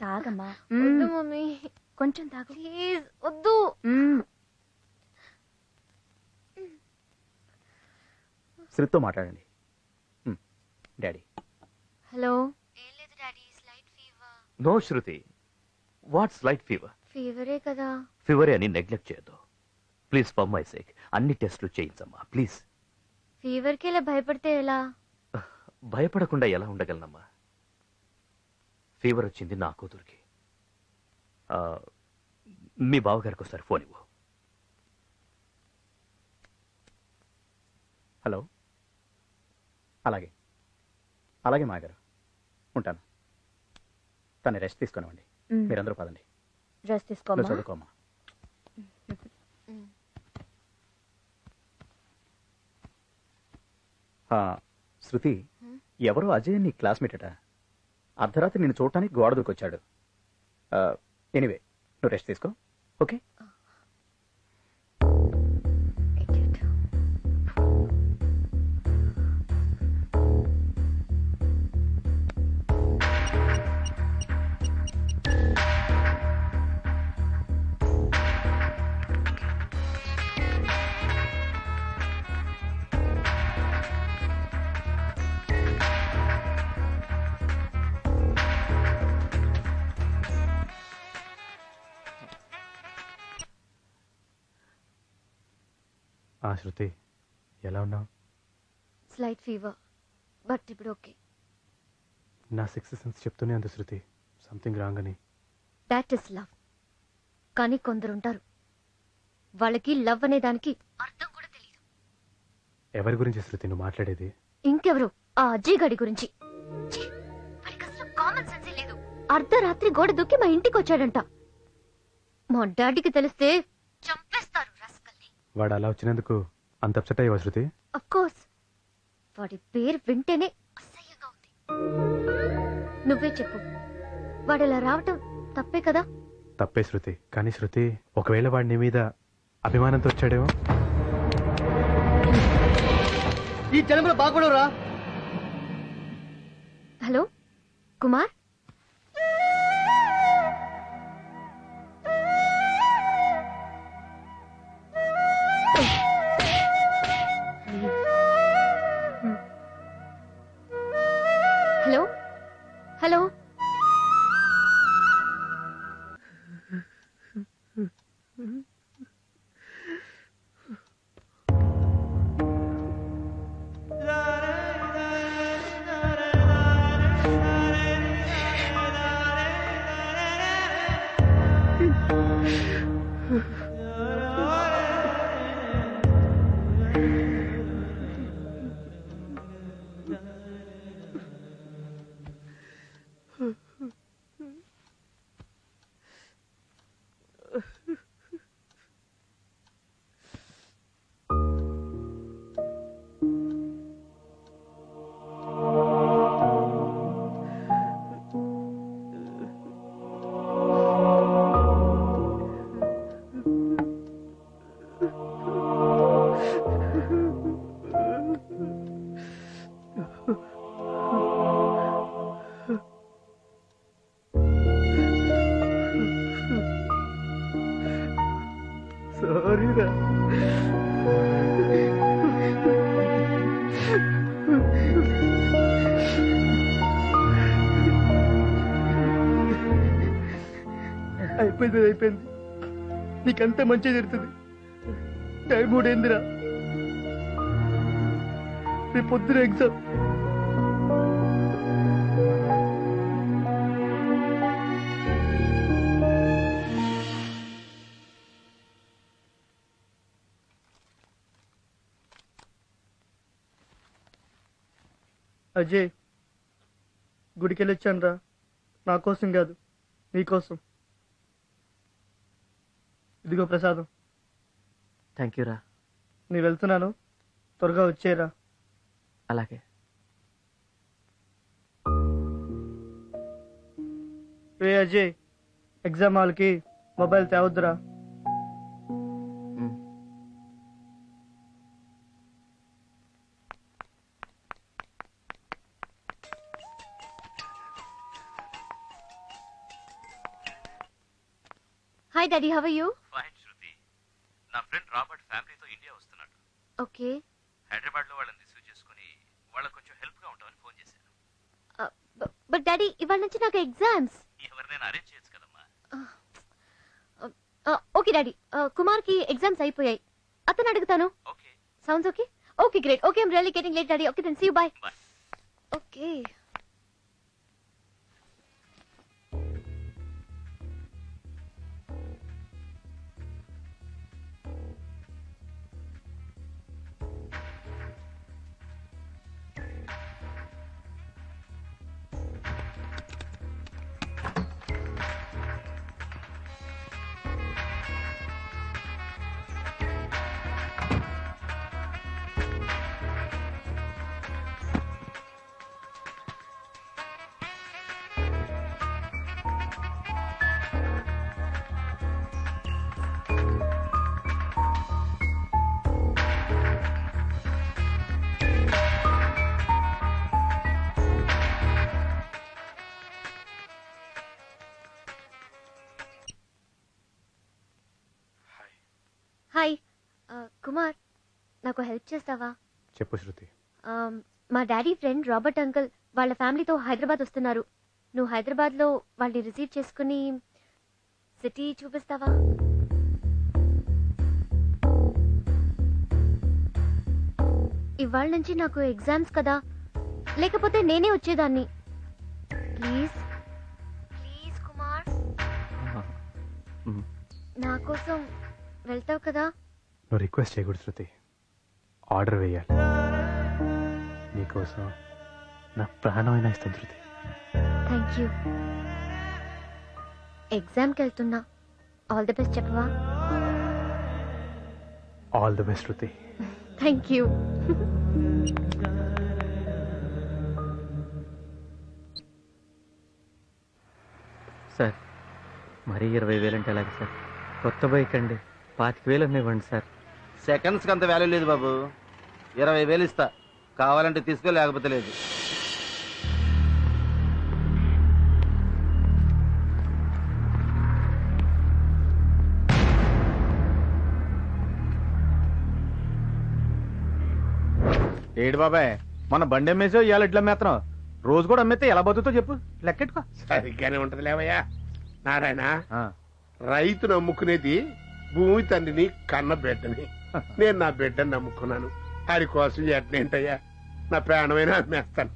తాగమ్మా. వద్దు మమ్మీ, కొంచెం తాగు ప్లీజ్. వద్దు. శృతితో మాట్లాడండి. డాడీ. హలో. నో శృతి, వాట్స్ లైట్ ఫీవర్? ఫీవరే కదా. ఫీవరే అని నెగ్లెక్ట్ చేయొద్దు ప్లీజ్. ఫర్ మై సేక్ అన్ని టెస్టులు చేయించమ్మా ప్లీజ్. ఫీవర్కి ఇలా భయపడితే ఎలా? భయపడకుండా ఎలా ఉండగలనమ్మా? ఫీవర్ వచ్చింది నా కూతురికి. మీ బావగారికి ఒకసారి ఫోన్ ఇవ్వు. హలో. అలాగే అలాగే మాగారు, ఉంటాను. తను రెస్ట్ తీసుకునివ్వండి. మీరందరూ పదండి. రెస్ట్ తీసుకోమ్మా. చదువుకోమ్మా. శృతి, ఎవరో అజయ్ నీ క్లాస్మేట్ అట. అర్ధరాత్రి నిన్ను చూడటానికి గోడ దూకొచ్చాడు. ఎనీవే, నువ్వు రెస్ట్ తీసుకో, ఓకే? శృతి, ఎలా ఉన్నావు? స్లైట్ ఫీవర్, బట్ ఇప్పుడు ఓకే. నా సిక్స్త్ సెన్స్ చెప్తూనే ఉంది శృతి, సంథింగ్ రాంగ్ అని. That is love. కానీ కొందరుంటారు, వాళ్ళకి లవ్ అనే దానికి అర్థం కూడా తెలియదు. ఎవరి గురించి శృతి నువ్వు మాట్లాడేది? ఇంకెవరు, ఆ అజయ్ గడి గురించి. వాడికి అసలు కామన్ సెన్సే లేదు. అర్ధరాత్రి గోడ దూకి మా ఇంటికి వచ్చాడంట. మా డాడీకి తెలిస్తే చంపేస్తారు. వాడు అలా వచ్చినందుకు అంత అప్సెట్ అయ్యావా శృతి? Of course. వాడి పేరు వింటేనే అసహ్యంగా ఉంది. నువ్వే చెప్పు, వాడు ఇలా రావటం తప్పే కదా? తప్పే శృతి. కానీ శృతి, ఒకవేళ వాడి నీ మీద అభిమానంతో వచ్చాడేమో. ఈ జన్మలో బాగుపడవురా. హలో కుమార్. Hello hello. సారీరా. అయిపోయింది అయిపోయింది. నీకంత మంచి జరుగుతుంది. టైం కూడా ఏందిరా, రేపు పొద్దున ఎగ్జామ్. అజయ్, గుడికి వెళ్ళొచ్చాను రా. నా కోసం కాదు, నీకోసం. ఇదిగో ప్రసాదం. థ్యాంక్ యూ రా. నేను వెళ్తున్నాను, త్వరగా వచ్చేరా. అలాగే. రే అజయ్, ఎగ్జామ్ హాల్కి మొబైల్ తేవద్దురా. Hi daddy, how are you? Fine Shruti. నా ఫ్రెండ్ రాబర్ట్ ఫ్యామిలీతో ఇండియా వస్తున్నాడు. ఓకే. హైదరాబాద్ లో వాళ్ళని రిసీవ్ చేసుకుని వాళ్ళకి కొంచెం హెల్ప్ గా ఉంటామని ఫోన్ చేశాను. బట్ డాడీ, ఇవాళ నుంచి నాకు ఎగ్జామ్స్. ఎవరినైనా అరేంజ్ చేయొచ్చు కదమ్మా. ఓకే డాడీ, కుమార్ కి ఎగ్జామ్స్ అయిపోయాయి, అతను అడుగుతాను. Okay. Sounds okay? Okay great. Okay, I'm really getting late daddy. Okay then see you, bye. Okay. Hi Kumar, నాకు హెల్ప్ చేస్తావా? చెప్పు శృతి. మా డాడీ ఫ్రెండ్ రాబర్ట్ అంకుల్ వాళ్ళ ఫ్యామిలీతో హైదరాబాద్ వస్తున్నారు. నువ్వు హైదరాబాద్లో వాళ్ళని రిసీవ్ చేసుకుని సిటీ చూపిస్తావా? ఇవాళ నుంచి నాకు ఎగ్జామ్స్ కదా, లేకపోతే నేనే వచ్చేదాన్ని. ప్లీజ్ ప్లీజ్ కుమార్, నా కోసం వెళ్తావు కదా? నువ్వు రిక్వెస్ట్ చేయకూడదు శృతి, ఆర్డర్ వేయాలి. నీకోసం నా ప్రాణమైనా ఇస్తాను శృతి. Thank you. ఎగ్జామ్కి వెళ్తున్నా, ఆల్ ది బెస్ట్ చెప్పవా? All the best Shruti. Thank you. Sir, మరీ 20,000 అంటే అలాగే సార్. కొత్త బైక్ అండి, 25,000 అన్నీ ఇవ్వండి సార్. సెకండ్స్కి అంత వాల్యూ లేదు బాబు. 20,000 ఇస్తా, కావాలంటే తీసుకో, లేకపోతే లేదు. ఏడు బాబాయ్, మన బండి అమ్మేసో ఇవాళ ఇట్లా అమ్మేస్తున్నాం. రోజు కూడా అమ్మేస్తే ఎలా బతుకుతో చెప్పు, లెక్కెట్టుకో. సరిగ్గానే ఉంటది లేవయ్యా. నారాయణ, రైతును నమ్ముకునేది భూమి తండ్రిని కన్న బిడ్డని. నేను నా బిడ్డని నమ్ముకున్నాను, అది కోసం ఎట్నేంటయ్యా, నా ప్రాణమైనా అమ్మేస్తాను.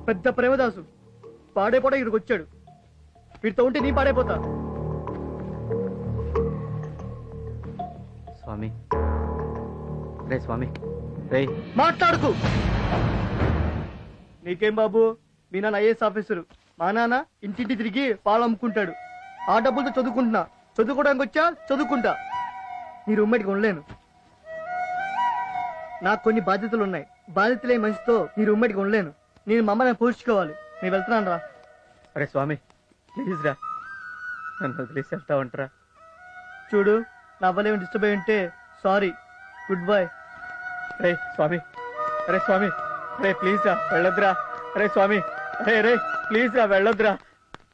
పెద్ద ప్రేమదాసు పాడైపోవడం ఇక్కడికి వచ్చాడు. వీడితో ఉంటే నీ పాడైపోతా. స్వామి, రే స్వామి, రే మాట్లాడుకు. నీకేం బాబు, మీ నాన్న ఐఏఎస్ ఆఫీసరు, మా నాన్న ఇంటింటి తిరిగి పాలు అమ్ముకుంటాడు. ఆ డబ్బులతో చదువుకుంటున్నా. చదువుకోవడానికి వచ్చా, చదువుకుంటా. నీ రూమ్మేట్కి ఉండలేను. నాకు కొన్ని బాధ్యతలు ఉన్నాయి. బాధ్యతలే మనిషితో నీ రూమ్మేట్కి ఉండలేను. నేను మా అమ్మని పోషించుకోవాలి. నేను వెళ్తున్నాను రా. అరే స్వామి, ప్లీజ్ రా, నన్ను వదిలేసి వెళ్తా ఉంటారా? చూడు, నా వల్ల ఏమి డిస్టర్బ్ అయి ఉంటే సారీ. Good bye. రే స్వామి, అరే స్వామి, రే ప్లీజ్ రా, వెళ్ళొద్దురా. అరే స్వామి, అరే రే ప్లీజ్ రా, వెళ్ళొద్దురా,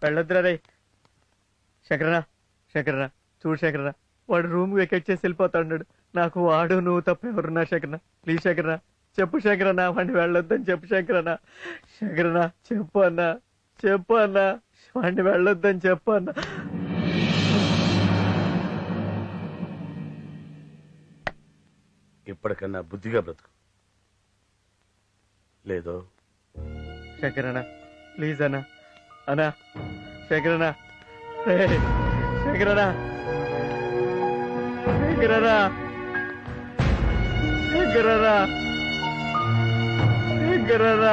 వెళ్ళొద్దురా. రే శంకరరా, శంకరరా, చూడు శంకరరా, వాడు రూమ్ వెకెట్ చేసి వెళ్ళిపోతాడు. నాకు వాడు నువ్వు తప్ప ఎవరున్నా శేఖరన్న, ప్లీజ్ శేఖరన్న చెప్పు శేఖరన్న, వాడిని వెళ్ళొద్దని చెప్పు శేఖరన్న. శేఖరన్న చెప్పు అన్నా, చెప్పు అన్నా, వాడిని వెళ్ళొద్దని చెప్పు అన్నా. ఇప్పటికన్నా బుద్ధిగా బ్రతుకు. లేదో శేఖరన్న ప్లీజ్ అన్నా, అన్నా శేఖరన్న, శేఖరన్న, శేఖరన్న, శేఖరన్న, శేఖరన్న.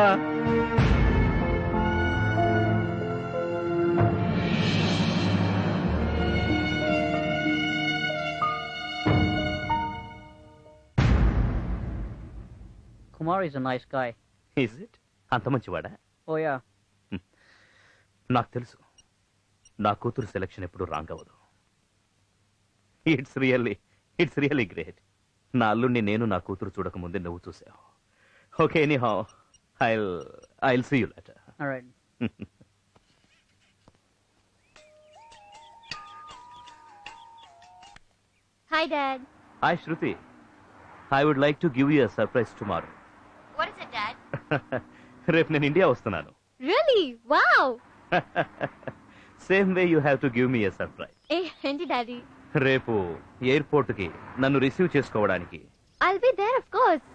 Kumar is a nice guy. Is it? అంత మంచివాడా? Oh yeah. నాకు తెలుసు నా కూతురు సెలక్షన్ ఎప్పుడు రాంగ్ అవ్వదు. It's really great. నా అల్లుడిని నేను నా కూతురు చూడక ముందే నువ్వు చూసావు. Okay anyhow I'll see you later. All right. Hi, Dad. Hi, Shruti. I would like to give you a surprise tomorrow. What is it, Dad? రేపు నేను ఇండియా వస్తున్నాను. Really? Wow! Same way you have to give me a surprise. ఏంటి daddy? రేపు airport కి నన్ను receive చేసుకోవడానికి. I'll be there, of course.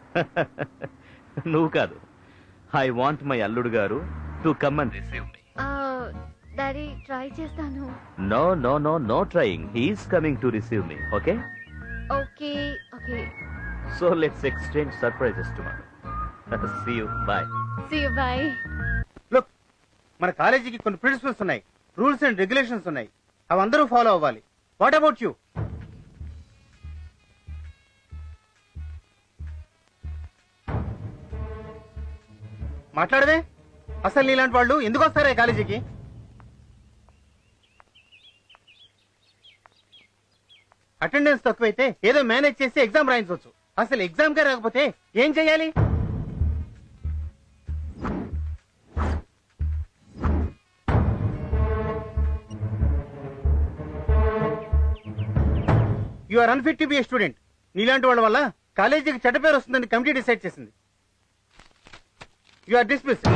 నువ్వు కాదు, ఐ వాంట్ మై అల్లుడు గారు to come and receive me. Daddy try చేస్తాను. No no no no trying, he's coming to receive me. Okay okay okay. So let's exchange surprises tomorrow. See you, bye. See you, bye. Look, మన కాలేజీకి కొన్ని principles ఉన్నాయి, rules and regulations ఉన్నాయి, అవి అందరూ follow అవ్వాలి. What about you? మాట్లాడవే, అసలు నీలాంటి వాళ్ళు ఎందుకు వస్తారా ఈ కాలేజీకి? అటెండెన్స్ తక్కువైతే ఏదో మేనేజ్ చేసి ఎగ్జామ్ రాయించవచ్చు. అసలు ఎగ్జామ్ కే రాకపోతే ఏం చెయ్యాలి? You are unfit to be a student. నీలాంటి వాళ్ళ వల్ల కాలేజీకి చెడ్డ పేరు వస్తుందని కమిటీ డిసైడ్ చేసింది. You are dismissed.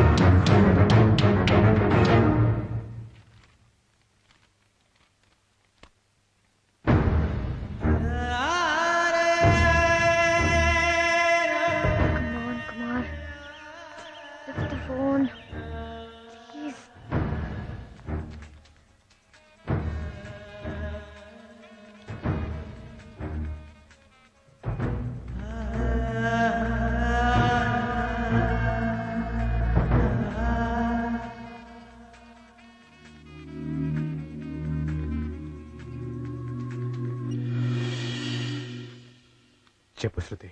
చెప్పు శృతి.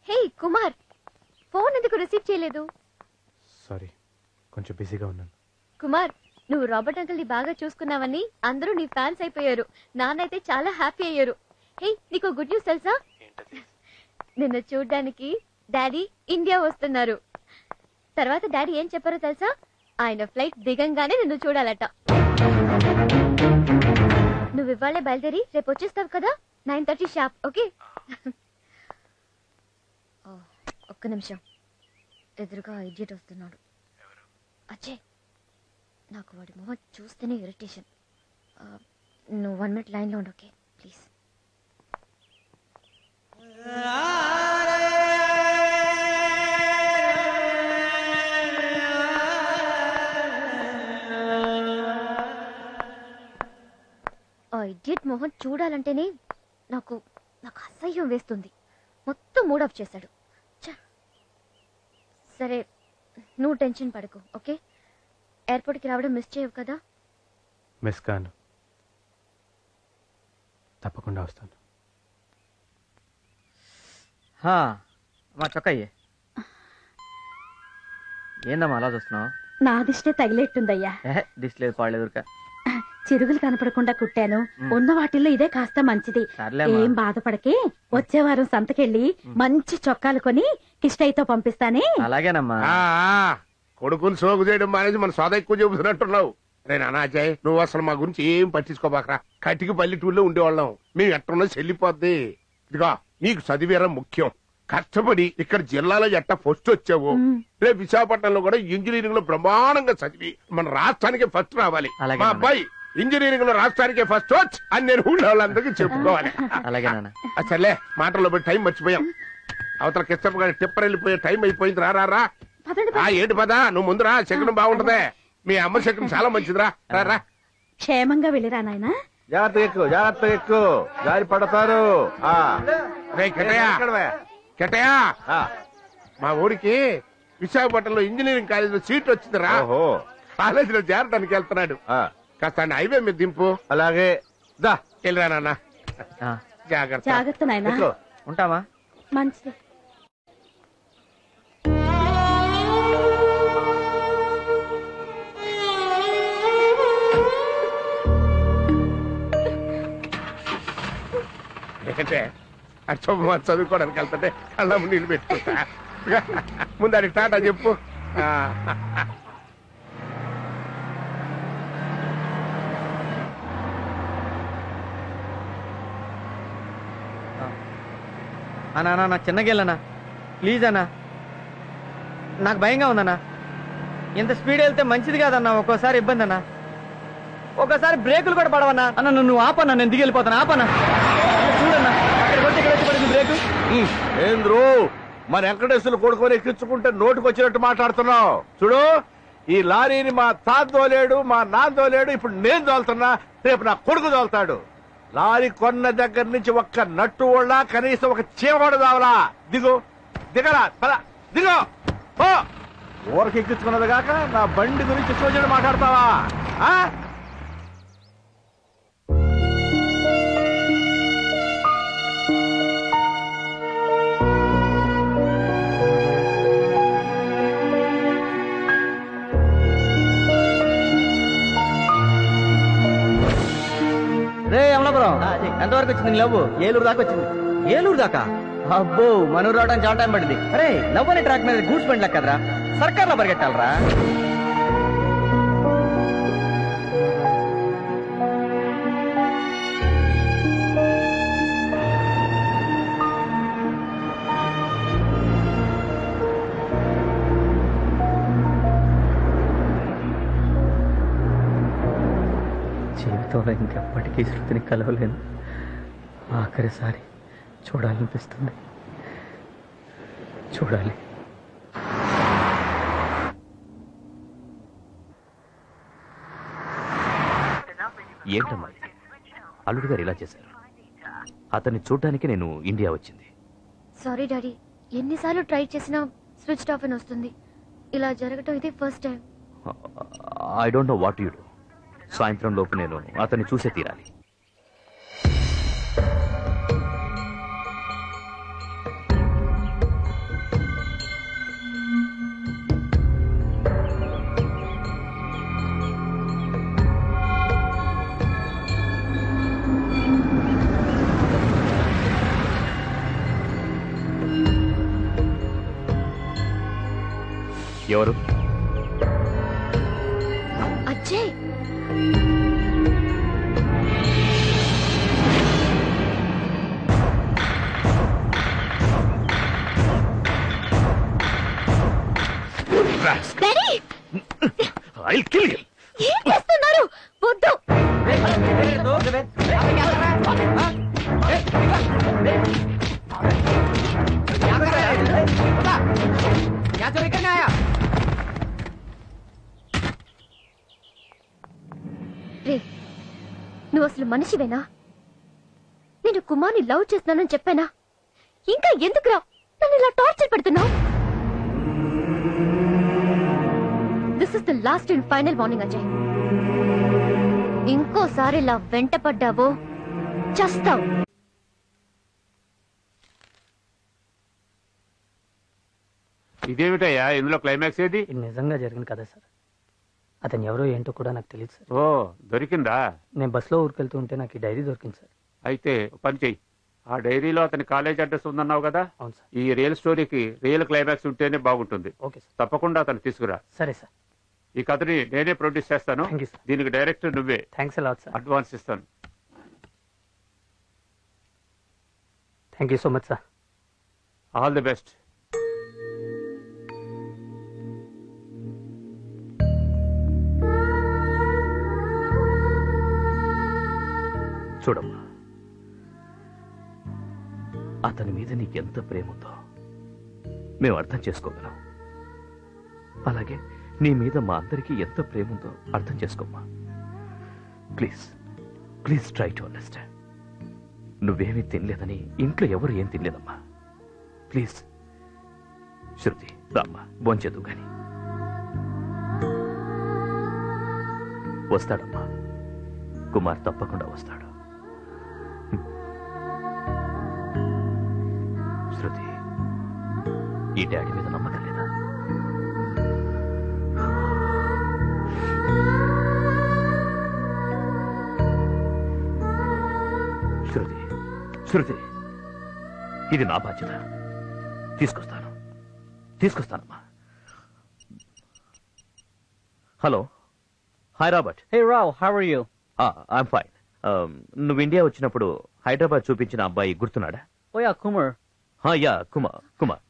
హే కుమార్, ఫోన్ ఎందుకు రిసీవ్ చేయలేదు? సారీ, కొంచెం బిజీగా ఉన్నాను. కుమార్, నువ్వు రాబర్ట్ అంకుల్ ని బాగా చూసుకున్నావని అందరూ నీ ఫ్యాన్స్ అయిపోయారు. నాన్నైతే చాలా హ్యాపీ అయ్యారు. హే, నీకు గుడ్ న్యూస్ తెలుసా? నిన్ను చూడ్డానికి డాడీ ఇండియా వస్తున్నారు. తర్వాత డాడీ ఏం చెప్పారో తెలుసా? ఆయన ఫ్లైట్ దిగంగానే నిన్ను చూడాలట. నువ్వు ఇవాళే బయలుదేరి రేపు వచ్చేస్తావు కదా, 9:30 షార్ప్. ఓకే? ఒక్క నిమిషం, ఎదురుగా ఇడియట్ వస్తున్నాడు. అచ్చే, నాకు వాడి మొహం చూస్తేనే ఇరిటేషన్. నువ్వు 1 minute లైన్లో ఉండు. Okay please. ఆ ఇడియట్ మొహం చూడాలంటేనే నాకు అసహ్యం వేస్తుంది. మొత్తం మూడ్ ఆఫ్ చేశాడు. సరే, నువ్వు టెన్షన్ పడకు. ఓకే? ఎయిర్పోర్ట్కి రావడం మిస్ చేయవు కదా? మిస్ కాను, తప్పకుండా వస్తాను. మా చొక్కయ్యే, ఏందమ్మా అలా చూస్తున్నావు? నా దిష్టే తగిలేట్టుందయ్యా. దిష్టి లేదు, పాడలేదు. చిరుగులు కనపడకుండా కుట్టాను. ఉన్న వాటిల్లో ఇదే కాస్త మంచిది. ఏం బాధపడకే, వచ్చే వారం సంతకెళ్ళి మంచి చొక్కాలు కొని కిష్టయ్యతో పంపిస్తానే. అలాగేనమ్మా. కొడుకుని సోగు చేయడం మానేసి మన సోద ఎక్కువ చెబుతున్నట్టున్నావు. నేను అనాజయ్ నువ్వు అసలు మా గురించి ఏం పట్టించుకోబాకరా. కటికి పల్లెటూరులో ఉండేవాళ్ళం. మేము ఎట్టున్నా చెల్లిపోద్ది. ఇదిగో నీకు చదివేరా ముఖ్యం. కష్టపడి ఇక్కడ జిల్లాలో ఎట్టా ఫస్ట్ వచ్చావు, రేపు విశాఖపట్నంలో కూడా ఇంజనీరింగ్ లో బ్రహ్మాండంగా చదివి మన రాష్ట్రానికి ఫస్ట్ రావాలి. మా అబ్బాయి ఇంజనీరింగ్ లో రాష్ట్రానికి ఫస్ట్ వచ్చి అని నేను ఊళ్ళో వాళ్ళందరికీ చెప్పుకోవాలి. సర్లే మాటల్లో పోయి టైం మర్చిపోయాం. అవతల కిష్టప్ప గారి టిప్పర్ వెళ్ళిపోయే టైం అయిపోయింది. రా ఏంటి పదా నువ్వు ముందురా. శకునం బాగుంటదే. మీ అమ్మ శకునం చాలా మంచిదిరా. రా క్షేమంగా వెళ్ళిరా నాయనా. జాగ్రత్త ఎక్కువ జారి పడతారు. కెటయా మా ఊరికి విశాఖపట్నంలో ఇంజనీరింగ్ కాలేజీలో సీట్ వచ్చిందిరా. కాలేజీలో చేరడానికి వెళ్తున్నాడు. కాస్త హైవే మీద దింపు. అలాగే వెళ్ళరా నాన్న. జాగ్రత్త నాయనా. ఉంటావా? మంచిది. ఏంటంటే అక్షమ చదువుకోవడానికి వెళ్తుంటే కళ్ళ నీళ్ళు పెట్టుకుంటా. ముందు అది టాటా చెప్పు. అన్నా నాకు చిన్నగా వెళ్ళనా ప్లీజ్ అన్నా. నాకు భయంగా ఉందన్నా. ఇంత స్పీడ్ వెళ్తే మంచిది కాదన్నా. ఒక్కోసారి ఇబ్బంది అన్నా. ఒక్కోసారి బ్రేకులు కూడా పడవన్నా. అన్న నువ్వు ఆపన్నా, నేను దిగి వెళ్ళిపోతాను. ఆపన్నా చూడన్నా అక్కడికి వచ్చి ఇక్కడ వచ్చి పడింది బ్రేకు. ఏంద్రు మన వెంకటేశ్వరులు కొడుకొని ఎక్కించుకుంటే నోటికి వచ్చినట్టు మాట్లాడుతున్నావు. చూడు ఈ లారీని మా తాత తోలేడు, మా నాన్న తోలేడు. ఇప్పుడు నేను తోలుతున్నా, రేపు నా కొడుకు తోలుతాడు. లారీ కొన్న దగ్గర నుంచి ఒక్క నట్టు వాళ్ళ కనీసం ఒక చీమడు దావలా. దిగరా పద దిగో. ఊరికి ఎక్కించుకున్నది కాక నా బండి గురించి సోచన మాట్లాడతావా? రే అమలాపురం ఎంతవరకు వచ్చింది నీ లవ్? ఏలూరు దాకా వచ్చింది. ఏలూరు దాకా? అబ్బో మనూరు రావడానికి చాలా టైం పడింది. అరే లవ్ అనే ట్రాక్ మీద గూడ్స్ బండి లెక్కదరా. సర్కార్ లో పరిగెట్టాలరా. జీవితంలో ఇంకెప్పటికీ శృతిని కలవలేను. ఆఖరిసారి చూడాలనిపిస్తుంది. చూడాలి. ఏంటమ్మా అల్లుడు గారు ఇలా చేశారు? అతన్ని చూడ్డానికి నేను ఇండియా వచ్చింది. సారీ డాడీ, ఎన్నిసార్లు ట్రై చేసినా స్విచ్ ఆఫ్ అని వస్తుంది. ఇలా జరగటం ఇది first time. I don't know what you do. సాయంత్రం లోపు నేను అతన్ని చూసే తీరాలి. ఎవరు? అజయ్. I'll kill you. ఏం చేస్తున్నారు? వద్దు. రే నువ్వు అసలు మనిషివేనా? నేను కుమార్ని లవ్ చేస్తున్నానని చెప్పానా? ఇంకా ఎందుకురా నన్ను ఇలా టార్చర్ పెడుతున్నావు? This is the last and final warning Ajay. ఇంకోసారి ఇలా వెంట పడ్డావో చస్తావు. ఇదేమిటయ్యా ఇందులో క్లైమాక్స్ ఏది? ఇది నిజంగా జరిగింది కదా సార్. అతను ఎవరో ఏంటో కూడా నాకు తెలియదు సార్. ఓ దొరికిందా? నేను బస్సులో ఊరికెళ్తూ ఉంటే నాకు ఈ డైరీ దొరికింది సార్. అయితే పని చెయ్యి, ఆ డైరీలో అతని కాలేజ్ అడ్రస్ ఉందన్నావు కదా. అవును సార్. ఈ రియల్ స్టోరీకి రియల్ క్లైమాక్స్ ఉంటేనే బాగుంటుంది. Okay sir. తప్పకుండా అతను తీసుకురా. సరే సార్. ఈ కథని నేనే ప్రొడ్యూస్ చేస్తాను. దీనికి డైరెక్టర్ నువ్వే. Thanks a lot sir. అడ్వాన్స్ ఇస్తాను. Thank you so much sir. All the best. చూడమ్మా, అతని మీద నీకెంత ప్రేమ ఉందో మేము అర్థం చేసుకోగలం. అలాగే నీ మీద మా అందరికీ ఎంత ప్రేమ ఉందో అర్థం చేసుకోమ్మా. Please please try to understand. నువ్వేమీ తినలేదని ఇంట్లో ఎవరు ఏం తినలేదమ్మా. ప్లీజ్ శృతి, రామ్మా, భోంచేదు కానీ. వస్తాడమ్మా, కుమార్ తప్పకుండా వస్తాడు. శృతి, ఈ డాడీ మీద నమ్మకం లేదా? శృతి, శృతి, ఇది నా బాధ్యత. తీసుకొస్తానమ్మా. Hello, hi Robert. Hey Rao, how are you? I'm fine. నువ్వు ఇండియా వచ్చినప్పుడు హైదరాబాద్ చూపించిన అబ్బాయి గుర్తున్నాడా? Oh yeah, Kumar. Yeah, Kumar.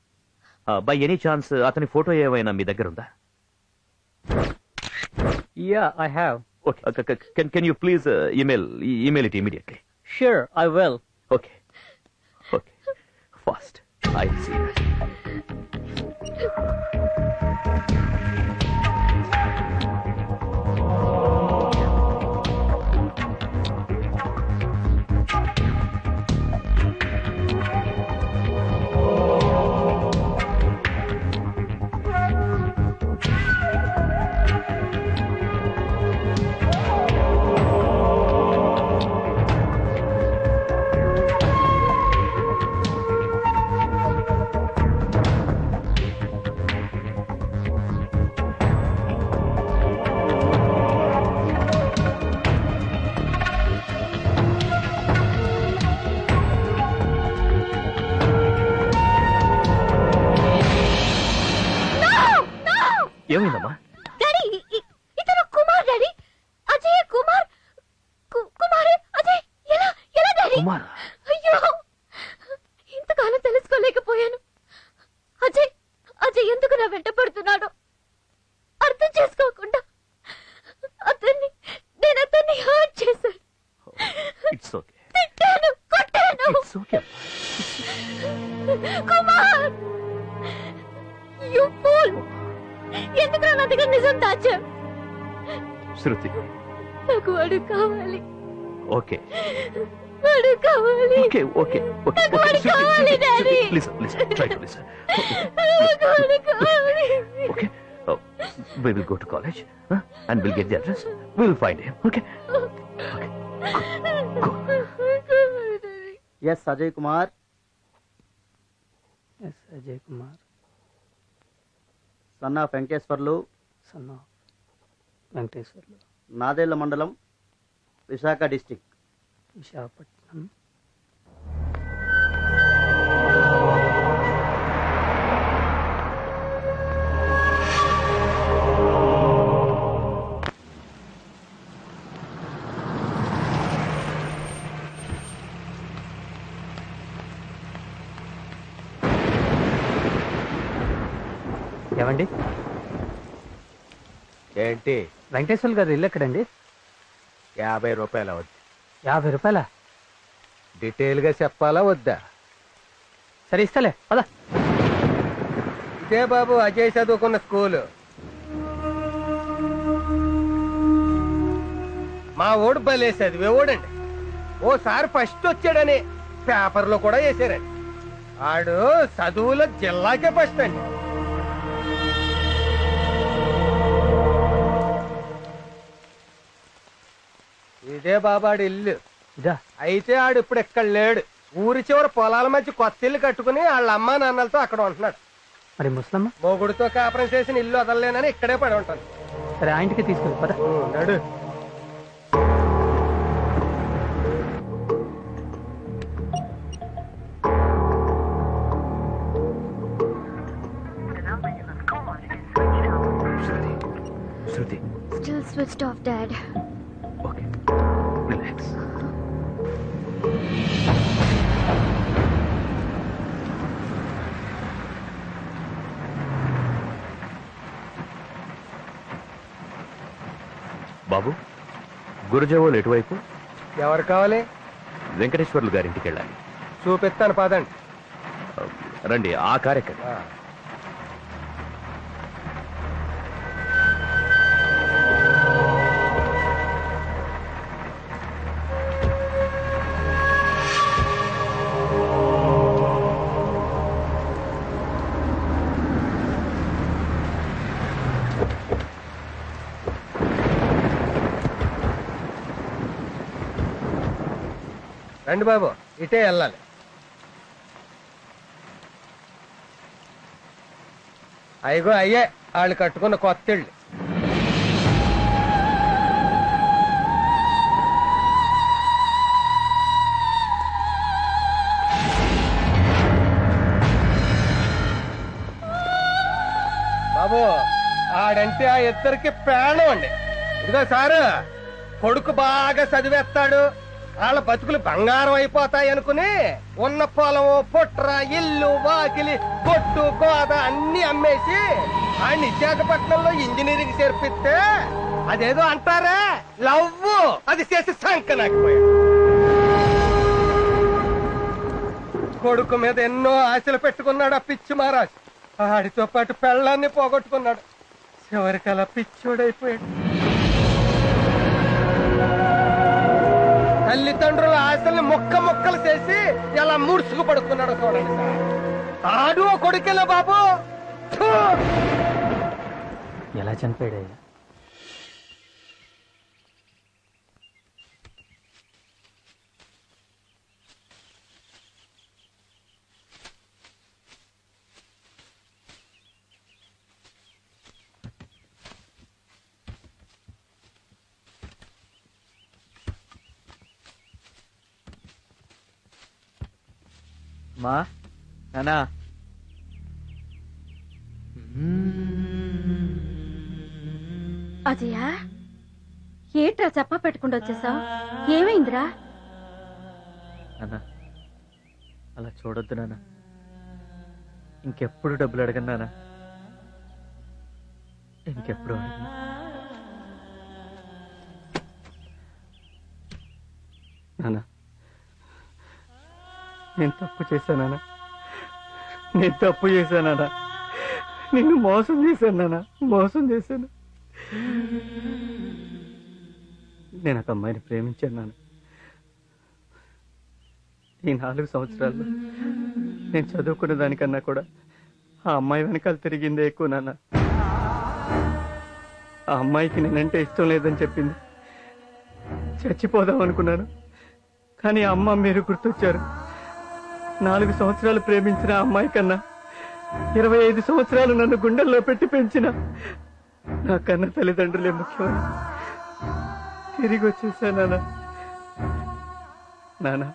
By any chance అతని ఫోటో ఏమైనా మీ దగ్గర ఉందా? Yeah, I have. Okay, can you please email it immediately? Sure, I will. Okay. Fast. I'll see you. ఏమైందమ్మా? డాడీ, ఇతను కుమార్ డాడీ. అజయ్ కుమార్. కుమార్ అజయ్. ఎలా డాడీ? కుమార్. అయ్యో, ఇంతకాలం తెలుసుకోలేకపోయాను. అజయ్ ఎందుకు నా వెంట పడుతున్నాడో అర్థం చేసుకోకుండా నేను అతన్ని హర్ట్ చేశాను. It's okay. తిట్టాను, కొట్టాను. It's okay. Kumar, you fool. ఎందుకు నా దగ్గర నిజం దాచా? శృతి, నాకు వాడు కావాలి. ఓకే, వాడు కావాలి. ఓకే. నాకు వాడు కావాలి daddy. Listen, try to listen. నాకు వాడు కావాలి. Okay, we will go to college, and we'll get the address. We'll find him. Okay. Go. Yes, Ajay Kumar. Yes, Ajay Kumar. Son of Venkateswarlu. Son of Venkateswarlu. Nadella Mandalam, Visakha district. Visakhapatnam. ఏమండి? ఏంటి? వెంకటేశ్వర గారు ఇల్లు ఎక్కడండి? 50 రూపాయలు అవుద్ది. 50 రూపాయలా? Detail గా చెప్పాలా వద్దా? సరే ఇస్తలే, పద. ఇదే బాబు అజయ్ చదువుకున్న స్కూలు. మా ఓడు బలే చదివేవాడండి. ఓసారి ఫస్ట్ వచ్చాడని పేపర్లో కూడా వేసారండి. ఆడు చదువులో జిల్లాకే ఫస్ట్ అండి. ఇదే బాబాడు ఇల్లు. ఇదా? అయితే ఆడు ఇప్పుడు ఇక్కడ లేడు. ఊరి చివరి పొలాల మధ్య కొత్త ఇల్లు కట్టుకుని వాళ్ళ అమ్మా నాన్నలతో అక్కడ ఉంటున్నాడు. మరి ముసలమ్మ? మొగుడితో కాపురం చేసిన ఇల్లు వదలలేనని ఇక్కడే పడి ఉంటాను. సరే, ఆ ఇంటికి తీసుకెళ్ళి పద. నడు. Shruti Still switched off, Dad. Okay relax. బాబు గురుజేవోలు ఎటువైపు? ఎవరు కావాలి? వెంకటేశ్వర్లు గారింటికి వెళ్ళాలి. చూపిస్తాను పదండి. రండి, ఆ కార్యక్రమం. రండి బాబు, ఇటే వెళ్ళాలి. అయ్యో అయ్యే వాళ్ళు కట్టుకున్న కొత్త ఇళ్ళు. బాబు ఆడంటే ఆ ఇద్దరికి ప్రాణం అండి. ఇదిగో సారు, కొడుకు బాగా చదివేస్తాడు, వాళ్ళ బతుకులు బంగారం అయిపోతాయి అనుకుని ఉన్న పొలము పుట్ర ఇల్లు వాకిలి కొట్టు గోద అన్ని అమ్మేసి ఆ విశాఖపట్నంలో ఇంజనీరింగ్ చేర్పిస్తే అదేదో అంటారే లవ్, అది చేసి సంకనాకిపోయాడు. కొడుకు మీద ఎన్నో ఆశలు పెట్టుకున్నాడు ఆ పిచ్చి మహారాజ్. ఆడితో పాటు పెళ్ళాన్ని పోగొట్టుకున్నాడు. చివరికి అలా పిచ్చోడైపోయాడు. తల్లిదండ్రుల ఆశల్ని ముక్కలు చేసి ఎలా ముడుచుకు పడుకున్నాడు చూడండి సార్. ఆడు కొడుకెలా బాబు. ఎలా చనిపోయాడయ్యా? మా నానా అజయా, ఏట్రా చెప్పా పెట్టుకుంటూ వచ్చేసావు? ఏమైందిరా? నానా అలా చూడొద్దు నాన్న. ఇంకెప్పుడు డబ్బులు అడగను నాన్న, ఇంకెప్పుడు అడగను. నానా నేను తప్పు చేశానా? నేను తప్పు చేశానా? నిన్ను మోసం చేశానా? మోసం చేశాను. నేను ఒక అమ్మాయిని ప్రేమించాను నాన్న. ఈ 4 సంవత్సరాల్లో నేను చదువుకునే దానికన్నా కూడా ఆ అమ్మాయి వెనకాల తిరిగిందే ఎక్కువ నాన్న. ఆ అమ్మాయికి నేనంటే ఇష్టం లేదని చెప్పింది. చచ్చిపోదాం అనుకున్నాను, కానీ అమ్మ మీరు గుర్తొచ్చారు. 4 సంవత్సరాలు ప్రేమించిన ఆ అమ్మాయి కన్నా 25 సంవత్సరాలు నన్ను గుండెల్లో పెట్టి పెంచిన నా కన్న తల్లిదండ్రులే ముఖ్యమని తిరిగి వచ్చేసానా? నాన్న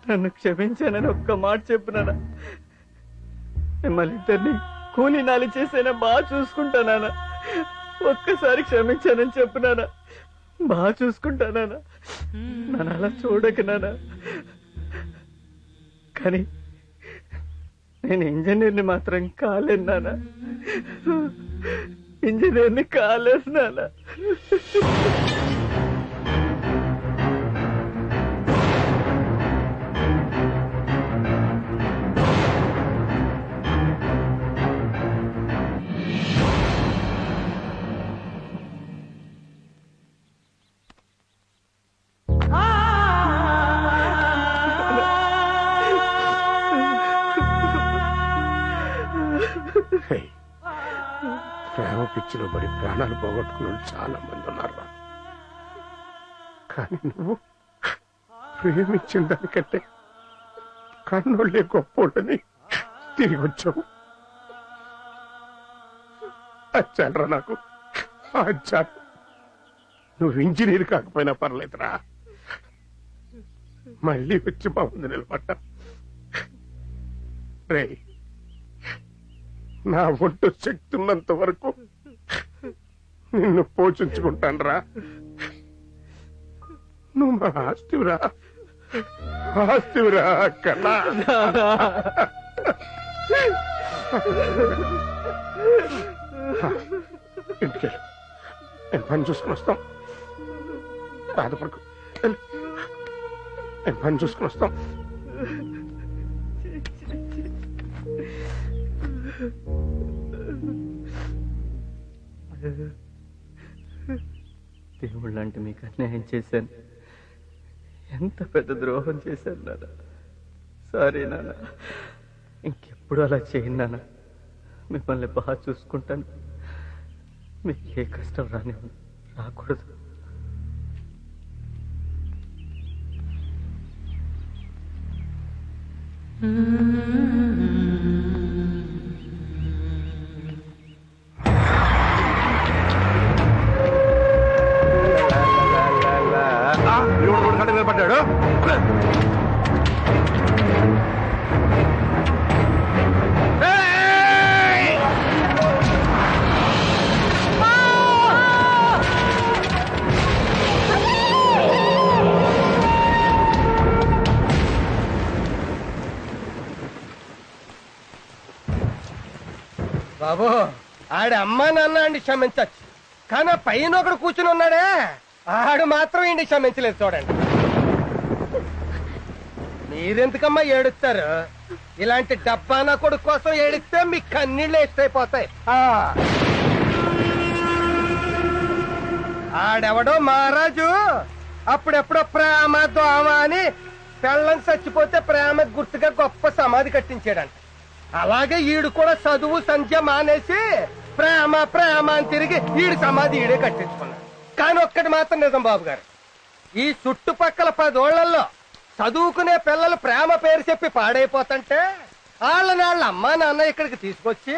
నన్ను క్షమించానని ఒక్క మాట చెప్పు నాన్న. మిమ్మల్ని ఇద్దరిని కూలీ నాలి చేసేనా బాగా చూసుకుంటానా? ఒక్కసారి క్షమించానని చెప్పు నాన్న, బాగా చూసుకుంటానా? నన్ను అలా చూడక నాన్న. కానీ నేను ఇంజనీర్ని మాత్రం కాలేను నాన్న, ఇంజనీర్ని కాలేను నాన్న. ప్రేమ పిచ్చిలో పడి ప్రాణాలు పోగొట్టుకున్న చాలా మంది ఉన్నారు. కానీ నువ్వు ప్రేమించిన దానికంటే కన్నోళ్ళే గొప్పోళ్ళని తిరిగి వచ్చావు. అచ్చాలరా నాకు, అచ్చాలు. నువ్వు ఇంజనీర్ కాకపోయినా పర్లేదురా, మళ్ళీ వచ్చి మా ముందు నిలబడ్డా. రే, నా ఒంటు శక్తి ఉన్నంత వరకు నిన్ను పోషించుకుంటానురా. నువ్వు మా ఆస్తివిరా, ఆస్తివిరా కన్నా. ఇంటికెళ్ళు, నేను పని చూసుకుని వస్తాం. బాధపడకు, నేను పని చూసుకుని వస్తాం. దేవుళ్ళు లాంటి మీకు అన్యాయం చేశాను. ఎంత పెద్ద ద్రోహం చేశాను నాన్న. సారీ నాన్న, ఇంకెప్పుడు అలా చేయను నాన్న. మిమ్మల్ని బాగా చూసుకుంటాను. మీకు ఏ కష్టం రాకూడదు. పడ్డాడు. బాబు ఆడి అమ్మా నాన్న అండి క్షమించచ్చు, కానీ ఆ పైన ఒకడు కూర్చుని ఉన్నాడే ఆడు మాత్రం ఇండి క్షమించలేదు. చూడండి, మీరెందుకమ్మా ఏడుస్తారు? ఇలాంటి డబ్బానా కొడుకు కోసం ఏడిస్తే మీ కన్నీళ్ళు ఎత్తైపోతాయి. ఆడెవడో మహారాజు అప్పుడెప్పుడో ప్రేమ దోమ అని పెళ్ళం చచ్చిపోతే ప్రేమ గుర్తుగా గొప్ప సమాధి కట్టించాడంట. అలాగే ఈడు కూడా చదువు సంధ్య మానేసి ప్రేమ ప్రేమ అని తిరిగి ఈడు సమాధి ఈడే కట్టించుకున్నాడు. కానీ ఒక్కటి మాత్రం నిజం బాబు గారు, ఈ చుట్టుపక్కల 10 ఓళ్లలో చదువుకునే పిల్లలు ప్రేమ పేరు చెప్పి పాడైపోతుంటే వాళ్ళ అమ్మా నాన్న ఇక్కడికి తీసుకొచ్చి,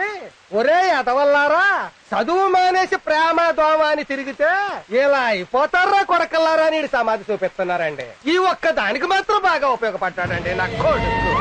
ఒరే ఎదవల్లారా చదువు మానేసి ప్రేమ దోమ అని తిరిగితే ఇలా అయిపోతారా కొడకల్లారా అని సమాధి చూపిస్తున్నారండి. ఈ ఒక్క దానికి మాత్రం బాగా ఉపయోగపడ్డాడండి నా కొడుకు.